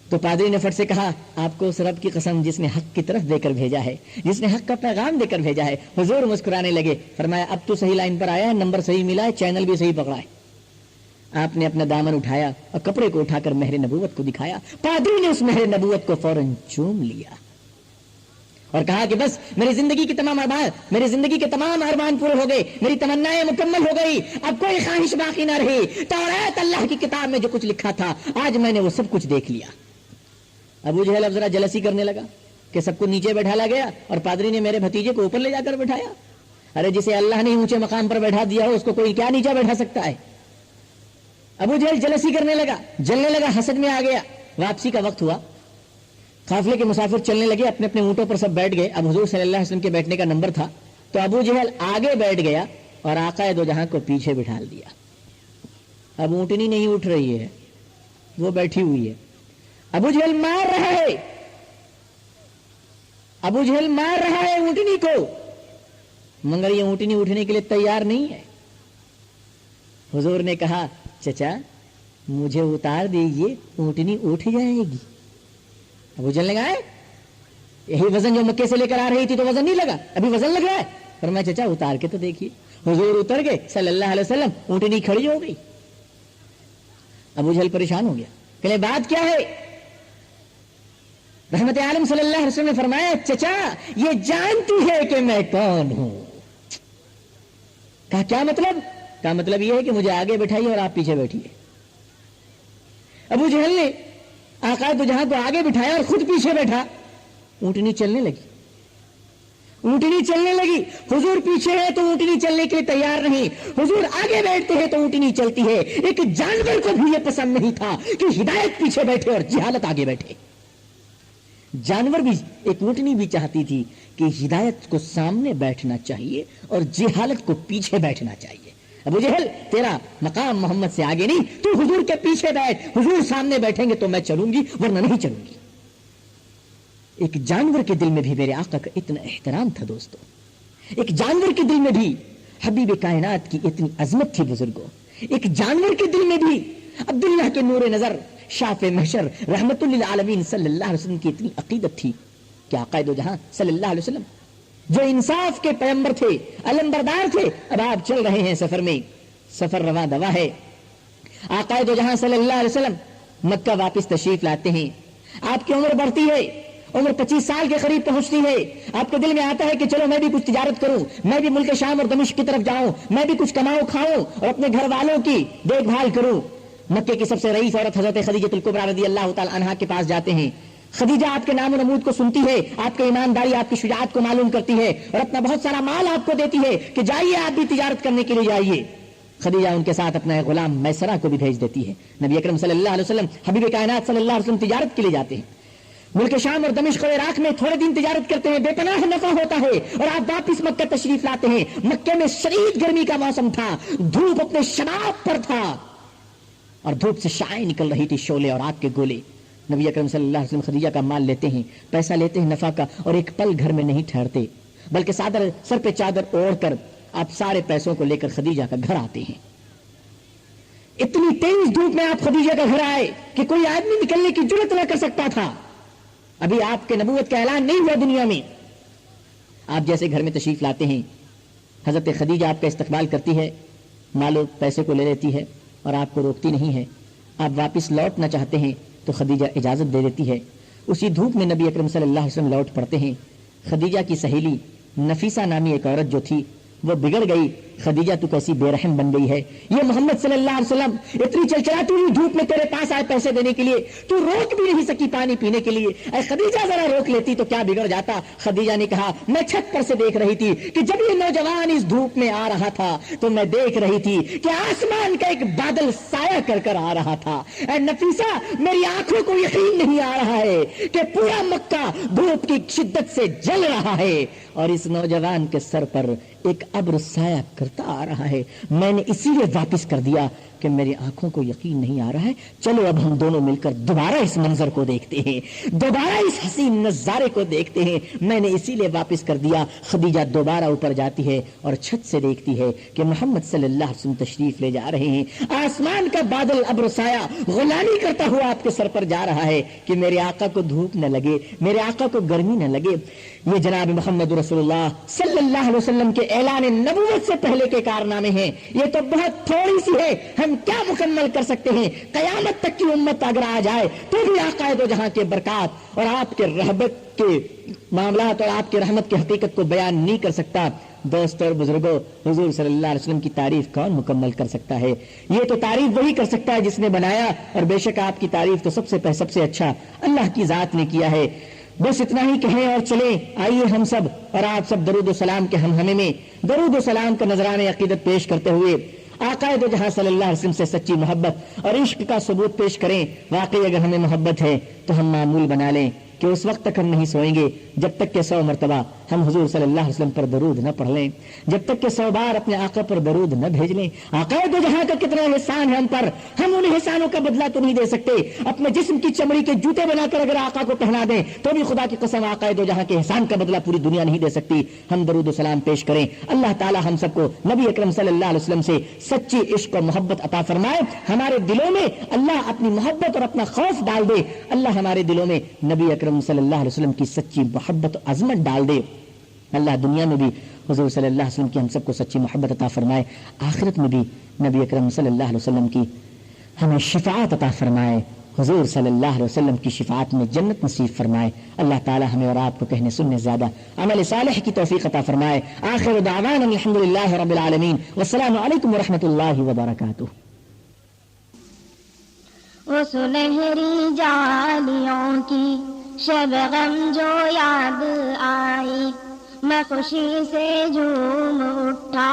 تو پادری نے فٹ سے کہا آپ کو اس رب کی قسم جس نے حق کی طرف دے کر بھیجا ہے، جس نے حق کا پیغام دے کر بھیجا ہے۔ حضور مسکرانے لگے، فرمایا اب تو صحیح لائن پر آیا ہے، نمبر صحیح ملا ہے، چینل بھی صحیح پکڑا ہے۔ آپ نے اپنا دامن اٹھایا اور کپڑے کو اٹھا کر مہر نبوت کو دکھایا. پادری نے اس مہر نبوت کو فوراً چوم لیا اور کہا کہ بس میری زندگی کے تمام ارمان پورے ہو گئے, میری تمنائیں مکمل ہو گئی, اب کوئی خواہش باقی نہ رہی. تورات اللہ کی کتاب میں جو کچھ لکھا تھا آج میں نے وہ سب کچھ دیکھ لیا. ابو جہل اب ذرا جلسی کرنے لگا کہ سب کو نیچے بیٹھالا گیا اور پادری نے میرے بھتیجے کو اوپر لے جا کر بٹھایا. ارے جسے اللہ نے اونچے مقام پر بیٹھا دیا ہو اس کو کوئی کیا نیچے بیٹھا سکتا ہے. ابو جہل جلسی کرنے لگا, جلنے لگا, حسد میں آ گیا. واپسی کا وقت ہوا, قافلے کے مسافر چلنے لگے, اپنے اپنے اونٹوں پر سب بیٹھ گئے. اب حضور صلی اللہ علیہ وسلم کے بیٹھنے کا نمبر تھا تو ابو جہل آگے بیٹھ گیا اور آقا دو جہاں کو پیچھے بٹھا دیا. اب اونٹنی نہیں اٹھ رہی ہے, وہ بیٹھی ہوئی ہے. ابو جہل مار رہا ہے, ابو جہل مار رہا ہے اونٹنی کو, مگر یہ اونٹنی اٹھنے کے لیے تیار نہیں ہے. حضور نے کہا چچا مجھے اتار دیجئے, اونٹنی اٹھ جائے گی. ابو جہل نے کہا یہی وزن جو مکے سے لے کر آ رہی تھی تو وزن نہیں لگا, ابھی وزن لگ رہا ہے. فرمایا چچا اتار کے تو دیکھیے. حضور اتر گئے صلی اللہ علیہ وسلم, اونٹنی کھڑی ہو گئی. ابو جہل پریشان ہو گیا, کہ بات کیا ہے؟ رحمت عالم صلی اللہ علیہ وسلم نے فرمایا چچا یہ جانتی ہے کہ میں کون ہوں. کہا کیا مطلب؟ کہا مطلب یہ ہے کہ مجھے آگے بٹھائیے اور آپ پیچھے بیٹھیے. ابو جہل نے آقا دو جہاں کو آگے بٹھایا اور خود پیچھے بیٹھا. اونٹنی چلنے لگی, اونٹنی چلنے لگی. حضور پیچھے ہے تو اونٹنی چلنے کے لیے تیار نہیں, حضور آگے بیٹھتے ہیں تو اونٹنی چلتی ہے. ایک جانور کو بھی یہ پسند نہیں تھا کہ ہدایت پیچھے بیٹھے اور جہالت آگے بیٹھے. جانور بھی, ایک اونٹنی بھی چاہتی تھی کہ ہدایت کو سامنے بیٹھنا چاہیے اور جہالت کو پیچھے بیٹھنا چاہیے. ابو جہل تیرا مقام محمد سے آگے نہیں, تو حضور کے پیچھے بیٹھ, حضور سامنے بیٹھیں گے تو میں چلوں گی ورنہ نہیں چلوں گی. ایک جانور کے دل میں بھی میرے آقا کا اتنا احترام تھا دوستو, ایک جانور کے دل میں بھی حبیب کائنات کی اتنی عظمت تھی بزرگوں. ایک جانور کے دل میں بھی عبداللہ کے نور نظر شافع محشر رحمت للعالمین صلی اللہ علیہ وسلم کی اتنی عقیدت تھی کہ آقا دو جہاں صلی اللہ علیہ وسلم جو انصاف کے پیغمبر تھے, علمبردار تھے, اب آپ چل رہے ہیں سفر میں, سفر رواں دوا ہے. آقا دو جہاں صلی اللہ علیہ وسلم مکہ واپس تشریف لاتے ہیں. آپ کی عمر بڑھتی ہے, عمر 25 سال کے قریب پہنچتی ہے. آپ کے دل میں آتا ہے کہ چلو میں بھی کچھ تجارت کروں, میں بھی ملک شام اور دمشق کی طرف جاؤں, میں بھی کچھ کماؤں کھاؤں اور اپنے گھر والوں کی دیکھ بھال کروں. مکے کی سب سے رئیس عورت حضرت خدیجہ الکبریٰ رضی اللہ تعالی عنہا کے پاس جاتے ہیں. خدیجہ آپ کے نام و نمود کو سنتی ہے, آپ کی ایمانداری, آپ کی شجاعت کو معلوم کرتی ہے اور اپنا بہت سارا مال آپ کو دیتی ہے کہ جائیے آپ بھی تجارت کرنے کے لیے جائیے. خدیجہ ان کے ساتھ اپنا غلام میسرہ کو بھی بھیج دیتی ہے. نبی اکرم صلی اللہ علیہ وسلم, حبیب کائنات صلی اللہ علیہ وسلم تجارت کے لیے جاتے ہیں. ملک شام اور دمشق اور عراق میں تھوڑے دن تجارت کرتے ہیں, بے پناہ نفع ہوتا ہے اور آپ واپس مکہ تشریف لاتے ہیں. مکے میں شدید گرمی کا موسم تھا, دھوپ اپنے شناب پر تھا اور دھوپ سے شعاعیں نکل رہی تھی, شعلے اور آگ کے گولے. نبی اکرم صلی اللہ علیہ وسلم خدیجہ کا مال لیتے ہیں, پیسہ لیتے ہیں نفع کا, اور ایک پل گھر میں نہیں ٹھہرتے بلکہ سر پہ چادر اوڑھ کر آپ سارے پیسوں کو لے کر خدیجہ کا گھر آتے ہیں. اتنی تیز دھوپ میں آپ خدیجہ کا گھر آئے کہ کوئی آدمی نکلنے کی جرت نہ کر سکتا تھا. ابھی آپ کے نبوت کا اعلان نہیں ہوا دنیا میں. آپ جیسے گھر میں تشریف لاتے ہیں, حضرت خدیجہ آپ کا استقبال کرتی ہے, مال و پیسے کو لے لیتی ہے اور آپ کو روکتی نہیں ہے. آپ واپس لوٹنا چاہتے ہیں تو خدیجہ اجازت دے دیتی ہے. اسی دھوپ میں نبی اکرم صلی اللہ علیہ وسلم لوٹ پڑتے ہیں. خدیجہ کی سہیلی نفیسہ نامی ایک عورت جو تھی وہ بگڑ گئی. خدیجہ تو کیسی بے رحم بن گئی ہے, یہ محمد صلی اللہ علیہ وسلم اتنی چلچلاتی ہوئی دھوپ میں تیرے پاس آئے پیسے دینے کے لیے, تو روک بھی نہیں سکی پانی پینے کے لیے. اے خدیجہ ذرا روک لیتی تو کیا بگڑ جاتا. خدیجہ نے کہا میں چھت پر سے دیکھ رہی تھی کہ جب یہ نوجوان اس دھوپ میں آ رہا تھا تو میں دیکھ رہی تھی کہ آسمان کا ایک بادل سایہ کر کر آ رہا تھا. اے نفیسہ میری آنکھوں کو یقین نہیں آ رہا ہے کہ پورا مکہ دھوپ کی شدت سے جل رہا ہے اور اس نوجوان کے سر پر ایک ابر سایہ کرتا آ رہا ہے. میں نے اسی لیے واپس کر دیا کہ میری آنکھوں کو یقین نہیں آ رہا ہے. چلو اب ہم دونوں مل کر دوبارہ اس منظر کو دیکھتے ہیں, دوبارہ اس حسین نظارے کو دیکھتے ہیں. میں نے اسی لیے واپس کر دیا. خدیجہ دوبارہ اوپر جاتی ہے اور چھت سے دیکھتی ہے کہ محمد صلی اللہ علیہ وسلم تشریف لے جا رہے ہیں. آسمان کا بادل ابر سایہ غلامی کرتا ہوا آپ کے سر پر جا رہا ہے کہ میرے آقا کو دھوپ نہ لگے, میرے آقا کو گرمی نہ لگے. یہ جناب محمد رسول اللہ صلی اللہ علیہ وسلم کے اعلان نبوت سے پہلے کے کارنامے ہیں. یہ تو بہت تھوڑی سی ہے, ہم کیا مکمل کر سکتے ہیں؟ قیامت تک کی امت اگر آ جائے تو بھی آقا دو جہاں کے برکات اور آپ کے رحمت کے معاملات اور آپ کے رحمت کی حقیقت کو بیان نہیں کر سکتا. دوستوں اور بزرگوں, حضور صلی اللہ علیہ وسلم کی تعریف کون مکمل کر سکتا ہے؟ یہ تو تعریف وہی کر سکتا ہے جس نے بنایا, اور بے شک آپ کی تعریف تو سب سے اچھا اللہ کی ذات نے کیا ہے. بس اتنا ہی کہیں اور چلیں. آئیے ہم سب اور آپ سب درود و سلام کے ہم ہمیں میں درود و سلام کا نذرانہ عقیدت پیش کرتے ہوئے آقا دو جہاں صلی اللہ علیہ وسلم سے سچی محبت اور عشق کا ثبوت پیش کریں. واقعی اگر ہمیں محبت ہے تو ہم معمول بنا لیں کہ اس وقت تک ہم نہیں سوئیں گے جب تک کہ 100 مرتبہ ہم حضور صلی اللہ علیہ وسلم پر درود نہ پڑھ لیں, جب تک کہ 100 بار اپنے آقا پر درود نہ بھیج لیں. آقا دو جہاں کا کتنا احسان ہے ہم پر, ہم ان احسانوں کا بدلہ تو نہیں دے سکتے. اپنے جسم کی چمڑی کے جوتے بنا کر اگر آقا کو پہنا دیں تو بھی خدا کی قسم آقا دو جہاں کے احسان کا بدلہ پوری دنیا نہیں دے سکتی. ہم درود و سلام پیش کریں. اللہ تعالی ہم سب کو نبی اکرم صلی اللہ علیہ وسلم سے سچی عشق اور محبت عطا فرمائے. ہمارے دلوں میں اللہ اپنی محبت اور اپنا خوف ڈال دے. اللہ ہمارے دلوں میں نبی اکرم صلی اللہ علیہ وسلم کی سچی محبت اور عظمت ڈال دے. اللہ دنیا میں بھی حضور صلی اللہ علیہ وسلم کی ہم سب کو سچی محبت عطا فرمائے. آخرت میں بھی نبی اکرم صلی اللہ علیہ وسلم کی ہمیں شفاعت عطا فرمائے. حضور صلی اللہ علیہ وسلم کی شفاعت میں جنت نصیب فرمائے. اللہ تعالی ہمیں اور آپ کو کہنے سننے زیادہ عمل صالح کی توفیق عطا فرمائے. آخر دعوانا الحمدللہ رب العالمین والسلام علیکم ورحمۃ اللہ وبرکاتہ. وہ سنہری جالیوں کی شب غم جو یاد آئی, میں خوشی سے جھوم اٹھا,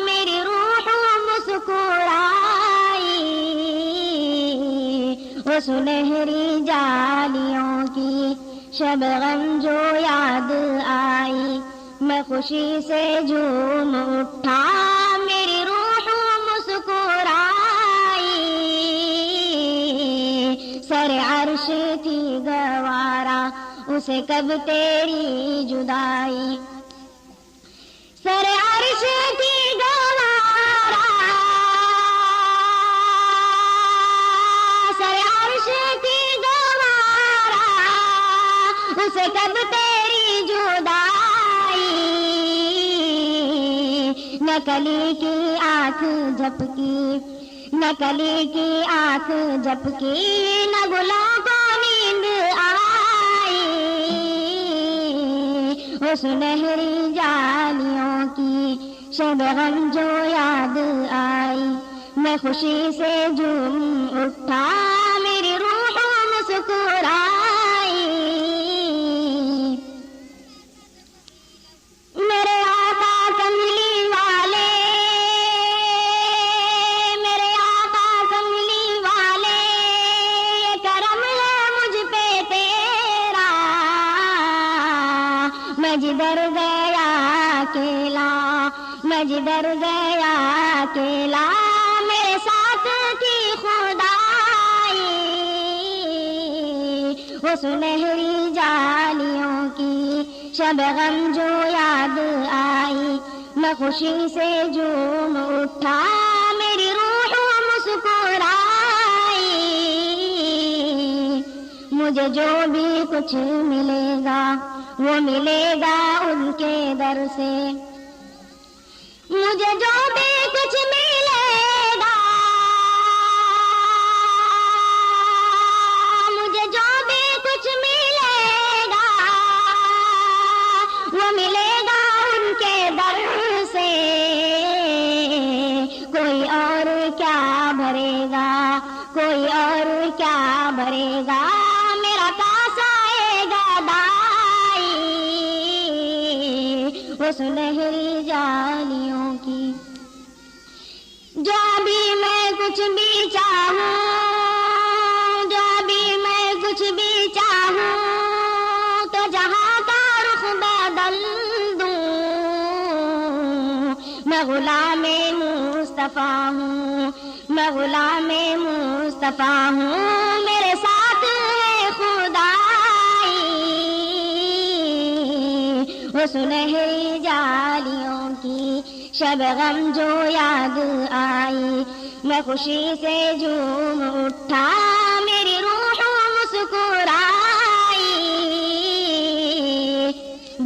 میری روح مسکرائی. وہ سنہری جالیوں کی شب غم جو یاد آئی, میں خوشی سے جھوم اٹھا, میری روح مسکرائی. سر عرش تھی گوارا اسے کب تیری جدائی, سر عرش تھی گوارا, سر عرش تھی گوارا اسے کب تیری جدائی. نکلی کی آنکھ جھپکی, نکلی کی آنکھ جھپکی, نہ گلوں کو نیند آئی. وہ سنہری جالیوں کی شب غم جو یاد آئی, میں خوشی سے جھوم اٹھا, میری روح مسکرائی. میرے آقا کملی والے, میرے آقا کملی والے, یہ کرم ہے مجھ پہ تیرا, میں جدھر گیا اکیلا, میں جدھر گیا اکیلا, میرے ساتھ تھی خدائی. وہ سنہری جالیوں کی شب غم جو یاد آئی, میں خوشی سے جھوم اٹھا, میری روح مسکرائی. مجھے جو بھی کچھ ملے گا وہ ملے گا ان کے در سے, مجھے جو بھی کچھ ملے گا, مجھے جو بھی کچھ ملے گا وہ ملے گا ان کے در سے. کوئی اور کیا بھرے گا, کوئی اور کیا بھرے گا, میرا پاس آئے گا دائی. وہ سنہری جالیوں کی جو بھی میں کچھ بھی چاہوں, جو بھی میں کچھ بھی چاہوں, تو جہاں کا رخ بدل دوں. میں غلام مصطفیٰ ہوں, میں غلام مصطفیٰ ہوں, میرے ساتھ ہے خدائی. وہ سنہری جالیوں کی شب غم جو یاد آئی, میں خوشی سے جھوم اٹھا, میری روح مسکرائی.